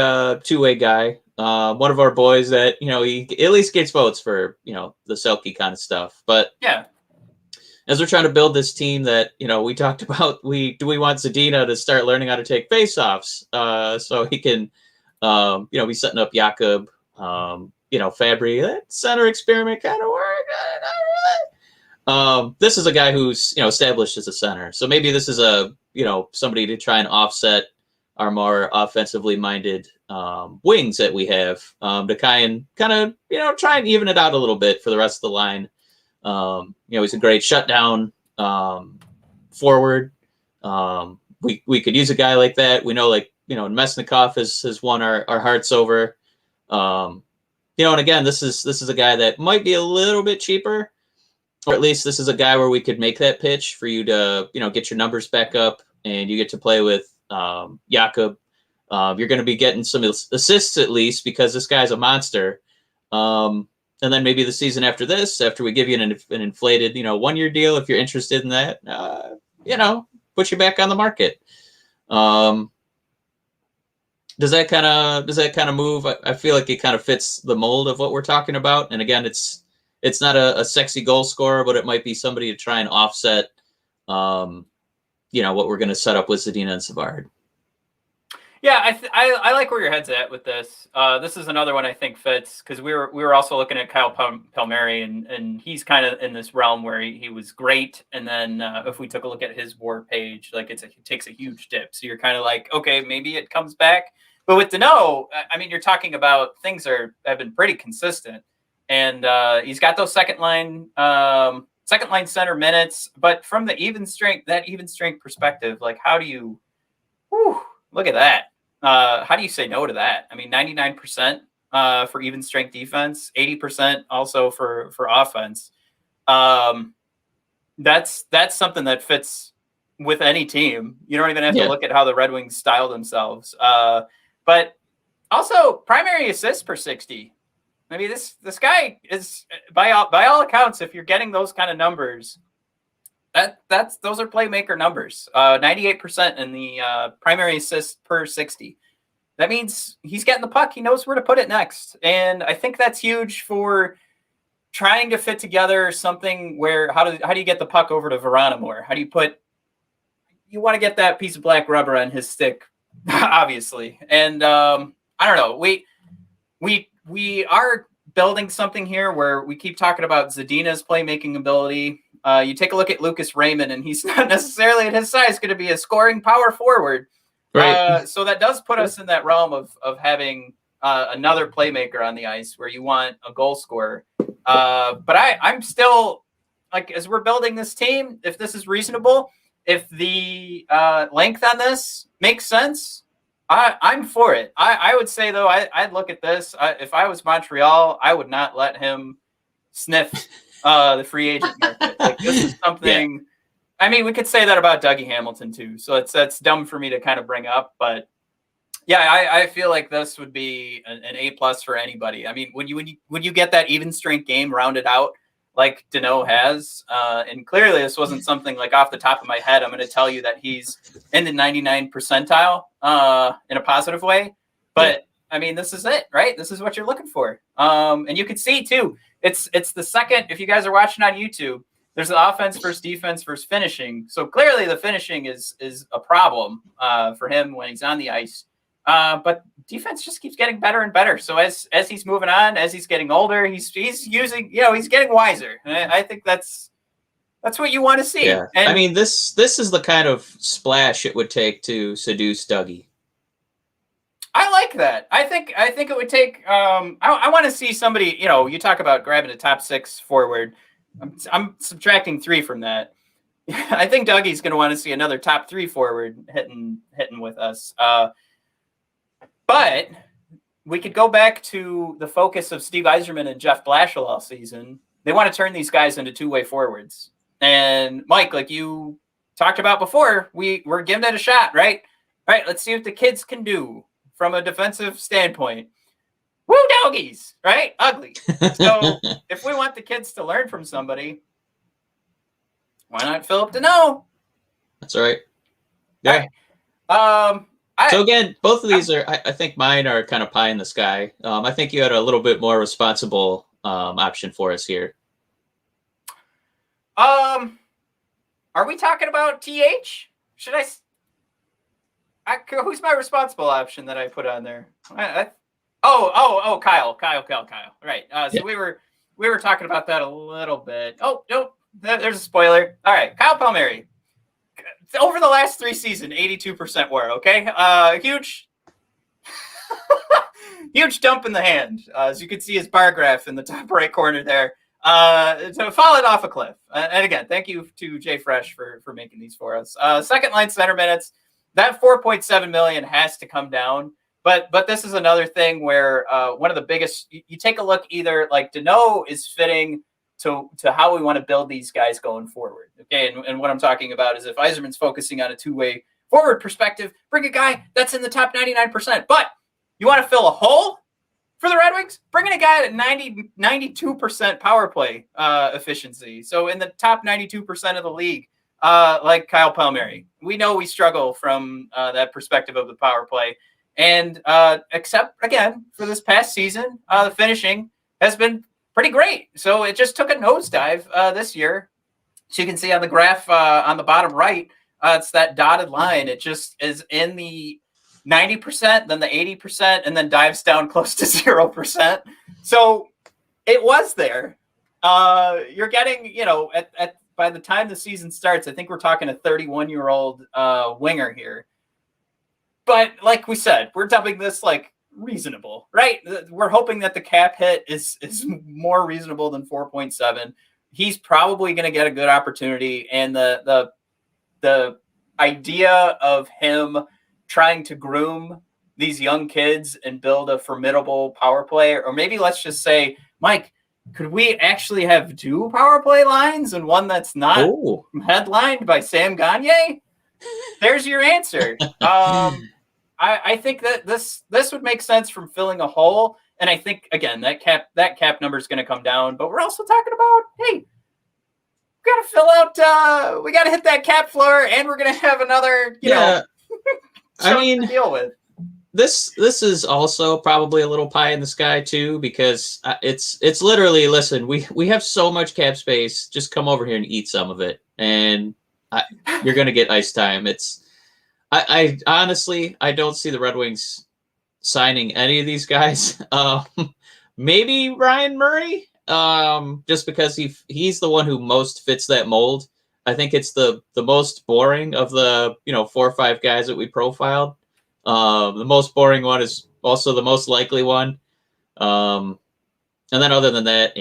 two-way guy. One of our boys that, he at least gets votes for, the Selke kind of stuff. But Yeah. as we're trying to build this team that, we talked about, do we want Zadina to start learning how to take faceoffs so he can, be setting up Jakub, Fabry. That center experiment kind of worked. This is a guy who's, established as a center. So maybe this is somebody to try and offset our more offensively minded wings that we have to kind of, try and even it out a little bit for the rest of the line. He's a great shutdown forward. We could use a guy like that. We know, Mesnikov has won our hearts over. And again, this is a guy that might be a little bit cheaper, or at least this is a guy where we could make that pitch for you to, get your numbers back up and you get to play with Jakub. You're going to be getting some assists at least because this guy's a monster. And then maybe the season after this, after we give you an inflated, 1-year deal, if you're interested in that, put you back on the market. Does that kind of move? I feel like it kind of fits the mold of what we're talking about. And again, it's not a sexy goal scorer, but it might be somebody to try and offset, what we're going to set up with Zadina and Savard. Yeah, I like where your head's at with this. This is another one I think fits because we were also looking at Kyle Palmeri, and he's kind of in this realm where he was great, and then if we took a look at his WAR page, it takes a huge dip. So you're kind of like, okay, maybe it comes back. But with Danault, I mean, you're talking about things have been pretty consistent, and he's got those second line center minutes. But from the even strength perspective, how do you? Look at that. How do you say no to that? I mean, 99% for even strength defense, 80% also for offense. That's something that fits with any team. You don't even have to look at how the Red Wings style themselves. But also primary assists per 60. I mean, this guy is by all accounts, if you're getting those kind of numbers, those are playmaker numbers. 98% in the primary assists per 60. That means he's getting the puck. He knows where to put it next. And I think that's huge for trying to fit together something where how do you get the puck over to Vrana more? How do you want to get that piece of black rubber on his stick, obviously. And I don't know. We are building something here where we keep talking about Zadina's playmaking ability. You take a look at Lucas Raymond, and he's not necessarily at his size going to be a scoring power forward. Right. So that does put us in that realm of having another playmaker on the ice where you want a goal scorer. But I'm still, as we're building this team, if this is reasonable, if the length on this makes sense, I'm for it. I would say, though, I'd look at this. If I was Montreal, I would not let him sniff the free agent market. This is something. Yeah. I mean, we could say that about Dougie Hamilton too. So that's dumb for me to kind of bring up, but yeah, I feel like this would be an A+ for anybody. I mean, when you get that even strength game rounded out like Danault has, and clearly this wasn't something off the top of my head. I'm going to tell you that he's in the 99th percentile in a positive way, but I mean, this is it, right? This is what you're looking for. And you can see too, it's the second, if you guys are watching on YouTube, there's the offense versus defense versus finishing. So clearly the finishing is a problem for him when he's on the ice. But defense just keeps getting better and better. So as he's moving on, as he's getting older, he's using, he's getting wiser. And I think that's what you want to see. Yeah. And I mean, this is the kind of splash it would take to seduce Dougie. I like that. I think it would take. I want to see somebody. You talk about grabbing a top 6 forward. I'm subtracting 3 from that. I think Dougie's going to want to see another top 3 forward hitting with us. But we could go back to the focus of Steve Yzerman and Jeff Blashill all season. They want to turn these guys into two-way forwards. And Mike, like you talked about before, we're giving it a shot, right? All right, let's see what the kids can do from a defensive standpoint. Woo doggies, right? Ugly. So if we want the kids to learn from somebody, why not Phillip Danault? That's right. Yeah. Right. So again, both of these are, I think mine are kind of pie in the sky. I think you had a little bit more responsible option for us here. Are we talking about TH? Should who's my responsible option that I put on there? Kyle. Right. So we were talking about that a little bit. Oh, nope. There's a spoiler. All right. Kyle Palmeri. Over the last 3 seasons, 82% WAR. Okay. Huge dump in the hand. As you can see his bar graph in the top right corner there. So falling off a cliff. And again, thank you to Jay Fresh for making these for us. Second line center minutes. That 4.7 million has to come down. But this is another thing where one of the biggest, you take a look, either like Danault is fitting to how we want to build these guys going forward. Okay, and what I'm talking about is if Yzerman's focusing on a two-way forward perspective, bring a guy that's in the top 99%. But you want to fill a hole for the Red Wings? Bring in a guy at 92% power play efficiency. So in the top 92% of the league, like Kyle Palmeri. We know we struggle from that perspective of the power play. And except, again, for this past season, the finishing has been pretty great. So it just took a nosedive this year. So you can see on the graph on the bottom right, it's that dotted line. It just is in the 90%, then the 80%, and then dives down close to 0%. So it was there. You're getting, by the time the season starts, I think we're talking a 31-year-old winger here. But like we said, we're dubbing this like reasonable, right? We're hoping that the cap hit is more reasonable than 4.7. He's probably going to get a good opportunity, and the idea of him trying to groom these young kids and build a formidable power play, or maybe let's just say, Mike, could we actually have 2 power play lines and one that's not headlined by Sam Gagner? There's your answer. I think that this would make sense from filling a hole. And I think, again, that cap number is going to come down. But we're also talking about, hey, we got to fill out, we got to hit that cap floor, and we're going to have another, to deal with. This is also probably a little pie in the sky too, because it's literally, listen, we have so much cap space. Just come over here and eat some of it, and you're going to get ice time. I honestly, I don't see the Red Wings signing any of these guys. Maybe Ryan Murray, just because he's the one who most fits that mold. I think it's the most boring of the 4 or 5 guys that we profiled. The most boring one is also the most likely one. And then other than that,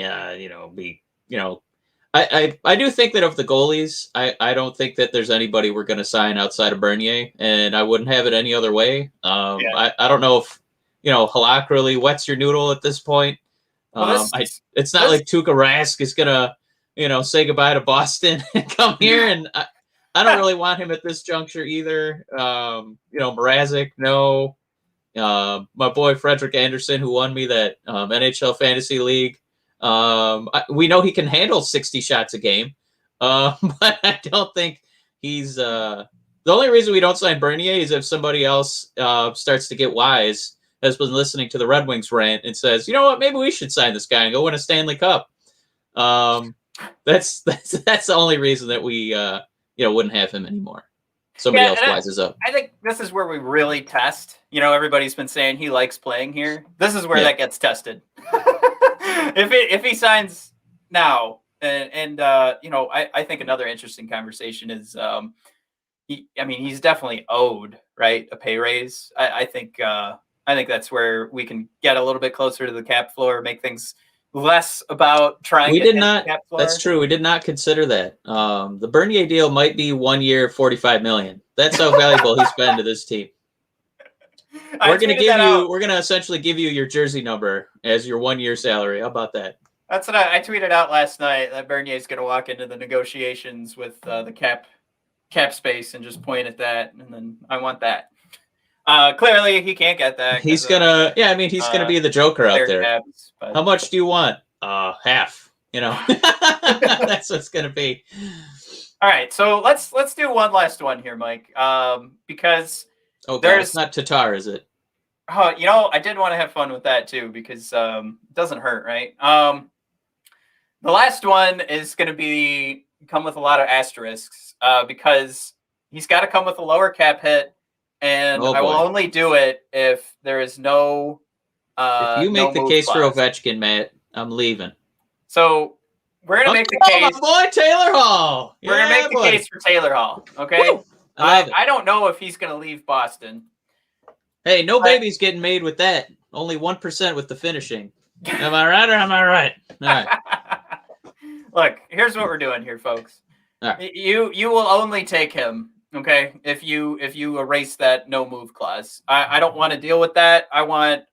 I do think that of the goalies, I don't think that there's anybody we're going to sign outside of Bernier, and I wouldn't have it any other way. I don't know if, Halak really wets your noodle at this point. It's not like Tuukka Rask is going to, say goodbye to Boston and come here, and I don't really want him at this juncture either. Mrazek, no. My boy Frederick Anderson, who won me that NHL Fantasy League. We know he can handle 60 shots a game, but I don't think he's the only reason we don't sign Bernier is if somebody else starts to get wise, has been listening to the Red Wings rant and says, you know what, maybe we should sign this guy and go win a Stanley Cup. That's the only reason that we wouldn't have him anymore. Somebody else wises up. I think this is where we really test. Everybody's been saying he likes playing here. This is where that gets tested. If he signs now, I think another interesting conversation is, he's definitely owed, right, a pay raise. I think that's where we can get a little bit closer to the cap floor, make things less about trying. We did not. That's true. We did not consider that. The Bernier deal might be 1 year, $45 million. That's how valuable he's been to this team. We're going to essentially give you your jersey number as your 1 year salary. How about that? That's what I tweeted out last night, that Bernier is going to walk into the negotiations with the cap space and just point at that. And then I want that. Clearly he can't get that. He's going to be the Joker out there. Caps, how much do you want? Half, that's what it's going to be. All right. So let's do one last one here, Mike. Because Oh, God, it's not Tatar, is it? Oh, I did want to have fun with that too because it doesn't hurt, right? The last one is going to come with a lot of asterisks because he's got to come with a lower cap hit, and I will only do it if there is no. If you make the case for Ovechkin, Matt, I'm leaving. So we're gonna make the case. My boy Taylor Hall. We're gonna make the case for Taylor Hall. Okay. I don't know if he's gonna leave Boston. Hey, no baby's getting made with that. Only 1% with the finishing. Am I right or am I right? All right. Look, here's what we're doing here, folks. Right. You will only take him, okay? If you erase that no move clause. I don't want to deal with that. I want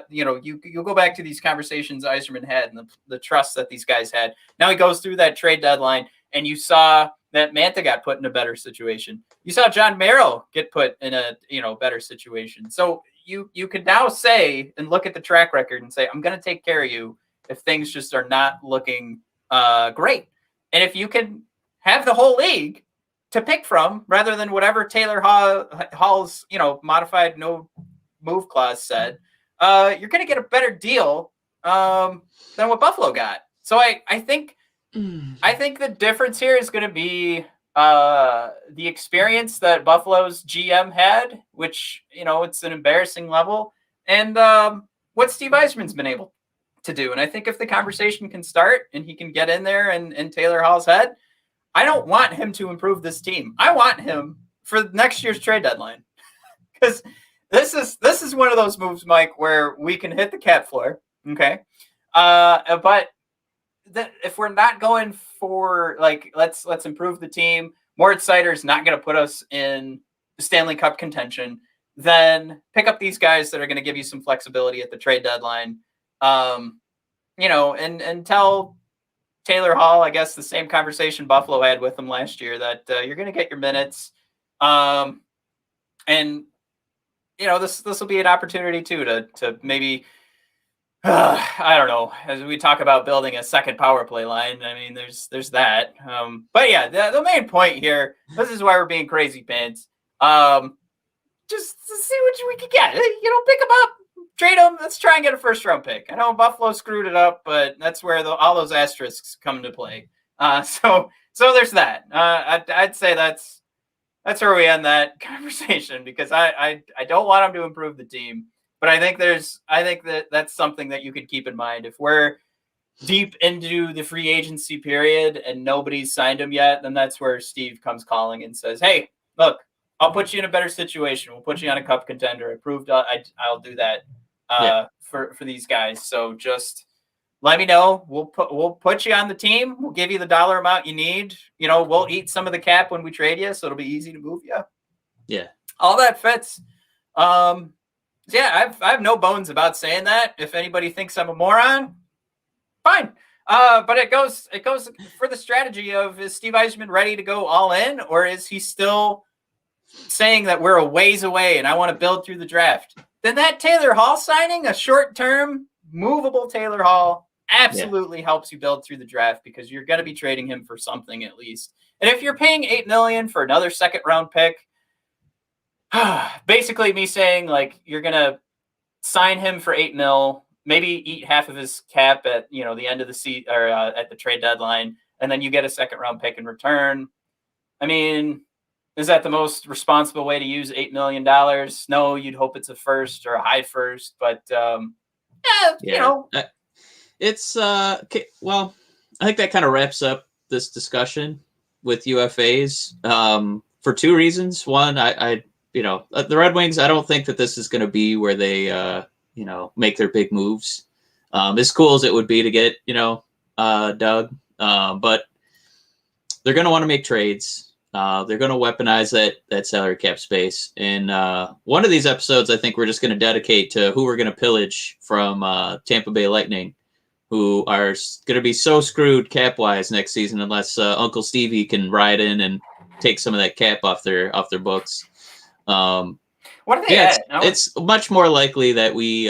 you go back to these conversations Yzerman had and the trust that these guys had. Now he goes through that trade deadline, and you saw that Manta got put in a better situation. You saw John Merrill get put in a better situation. So you can now say and look at the track record and say, I'm going to take care of you if things just are not looking great. And if you can have the whole league to pick from rather than whatever Taylor Hall's modified no move clause said, you're going to get a better deal than what Buffalo got. So I think the difference here is going to be the experience that Buffalo's GM had, which it's an embarrassing level, and what Steve Yzerman's been able to do. And I think if the conversation can start and he can get in there and Taylor Hall's head, I don't want him to improve this team. I want him for next year's trade deadline, because this is one of those moves, Mike, where we can hit the cap floor. Okay. But if we're not going for let's improve the team, Moritz Seider's not going to put us in Stanley Cup contention, then pick up these guys that are going to give you some flexibility at the trade deadline. And tell Taylor Hall, I guess the same conversation Buffalo had with him last year, that you're going to get your minutes. And this will be an opportunity too to maybe, I don't know, as we talk about building a second power play line. I mean, there's that. But yeah, the main point here, this is why we're being crazy pants. Just to see what we can get. Pick them up, trade them. Let's try and get a first round pick. I know Buffalo screwed it up, but that's where all those asterisks come into play. So there's that. I'd say that's where we end that conversation, because I don't want them to improve the team. But I think that's something that you could keep in mind. If we're deep into the free agency period and nobody's signed him yet, then that's where Steve comes calling and says, hey, look, I'll put you in a better situation. We'll put you on a cup contender. Approved. I'll do that for these guys. So just let me know. We'll put you on the team. We'll give you the dollar amount you need. We'll eat some of the cap when we trade you, so it'll be easy to move you. Yeah. All that fits. Yeah, I have no bones about saying that. If anybody thinks I'm a moron, fine. But it goes for the strategy of, is Steve Yzerman ready to go all in, or is he still saying that we're a ways away and I want to build through the draft? Then that Taylor Hall signing, a short-term, movable Taylor Hall, absolutely helps you build through the draft, because you're going to be trading him for something at least. And if you're paying $8 million for another second-round pick, basically me saying you're going to sign him for $8 million, maybe eat half of his cap at the end of the season or at the trade deadline, and then you get a second-round pick in return. I mean, is that the most responsible way to use $8 million? No, you'd hope it's a first or a high first, but it's okay. Well, I think that kind of wraps up this discussion with UFAs for two reasons. One, the Red Wings, I don't think that this is going to be where they make their big moves. As cool as it would be to get Doug, but they're going to want to make trades. They're going to weaponize that salary cap space. And one of these episodes, I think we're just going to dedicate to who we're going to pillage from Tampa Bay Lightning, who are going to be so screwed cap-wise next season unless Uncle Stevie can ride in and take some of that cap off their books. What are they at? It's much more likely that we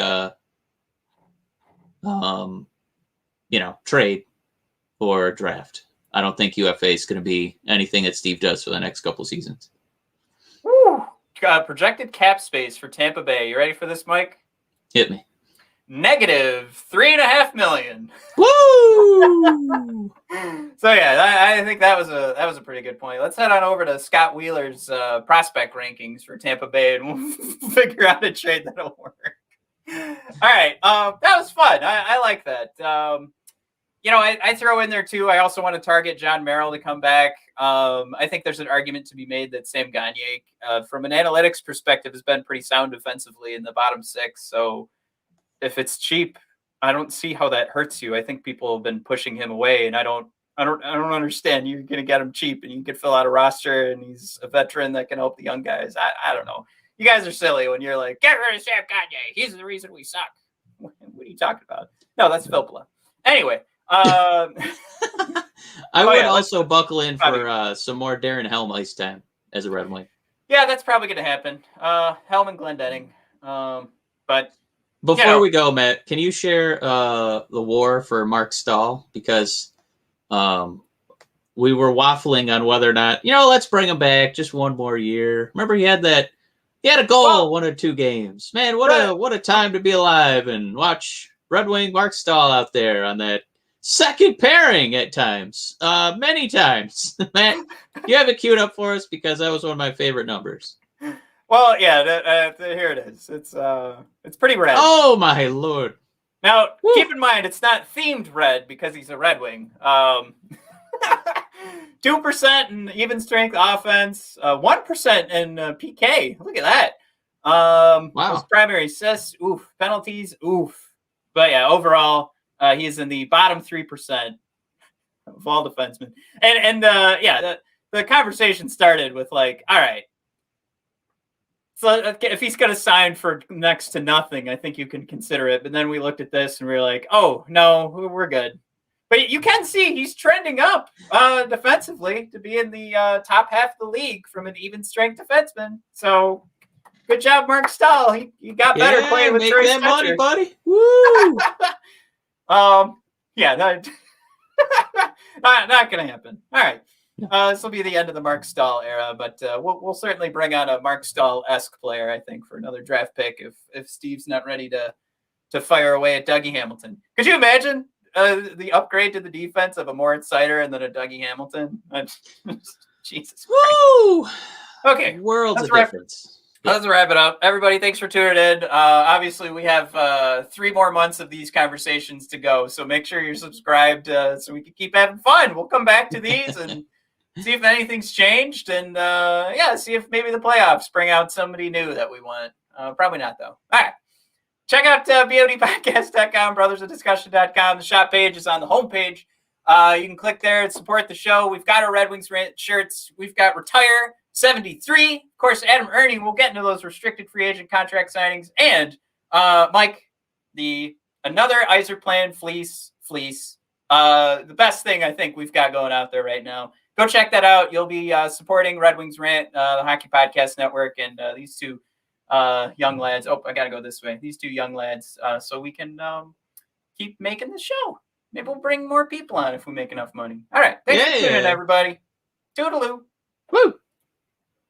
trade or draft. I don't think UFA is going to be anything that Steve does for the next couple seasons. Woo. projected cap space for Tampa Bay. You ready for this, Mike? Hit me. Negative $3.5 million. Woo! So yeah, I think that was a pretty good point. Let's head on over to Scott Wheeler's prospect rankings for Tampa Bay, and we'll figure out a trade that'll work. All right, that was fun. I like that. I throw in there too. I also want to target John Merrill to come back. I think there's an argument to be made that Sam Gagner, from an analytics perspective, has been pretty sound defensively in the bottom six. So if it's cheap, I don't see how that hurts you. I think people have been pushing him away, and I don't understand. You're going to get him cheap, and you can fill out a roster, and he's a veteran that can help the young guys. I don't know. You guys are silly when you're like, get rid of Sam Gagner. He's the reason we suck. What are you talking about? No, that's Philip. Anyway. I would also buckle in for some more Darren Helm ice time as a Red Wing. Yeah, that's probably going to happen. Helm and Glendening. But before we go, Matt, can you share the war for Mark Stahl? Because we were waffling on whether or not, let's bring him back just one more year. Remember, he had a goal, 1 or 2 games. Man, what a time to be alive and watch Red Wing Mark Stahl out there on that second pairing at times, many times. Matt, you have it queued up for us because that was one of my favorite numbers. Well, yeah, here it is. It's pretty red. Oh my Lord! Now, keep in mind, it's not themed red because he's a Red Wing. 2% in even strength offense, 1% in PK. Look at that. Wow. Those primary assists, oof. Penalties, oof. But yeah, overall, he's in the bottom 3% of all defensemen. And the conversation started with like, all right, so if he's going to sign for next to nothing, I think you can consider it. But then we looked at this and we were like, oh, no, we're good. But you can see he's trending up defensively to be in the top half of the league from an even strength defenseman. So good job, Mark Stahl. He got better playing with Troy that money, Stecher. buddy. Woo! Not going to happen. All right. This will be the end of the Mark Stahl era, but we'll certainly bring on a Mark Stahl-esque player, I think, for another draft pick if Steve's not ready to fire away at Dougie Hamilton. Could you imagine the upgrade to the defense of a Moritz Seider and then a Dougie Hamilton? Jesus Christ. Woo! Okay. Worlds of difference. Let's wrap it up. Everybody, thanks for tuning in. Obviously, we have 3 more months of these conversations to go, so make sure you're subscribed so we can keep having fun. We'll come back to these and see if anything's changed, and see if maybe the playoffs bring out somebody new that we want. Probably not, though. All right. Check out bodpodcast.com, brothersofdiscussion.com. The shop page is on the homepage. You can click there and support the show. We've got our Red Wings Rant shirts. We've got Retire 73. Of course, Adam Ernie will get into those restricted free agent contract signings. And, Mike, another Yzerplan fleece. The best thing I think we've got going out there right now. Go check that out. You'll be supporting Red Wings Rant, the Hockey Podcast Network, and these 2 young lads. Oh, I got to go this way. These 2 young lads, so we can keep making the show. Maybe we'll bring more people on if we make enough money. All right. Thanks for tuning in, everybody. Toodaloo. Woo!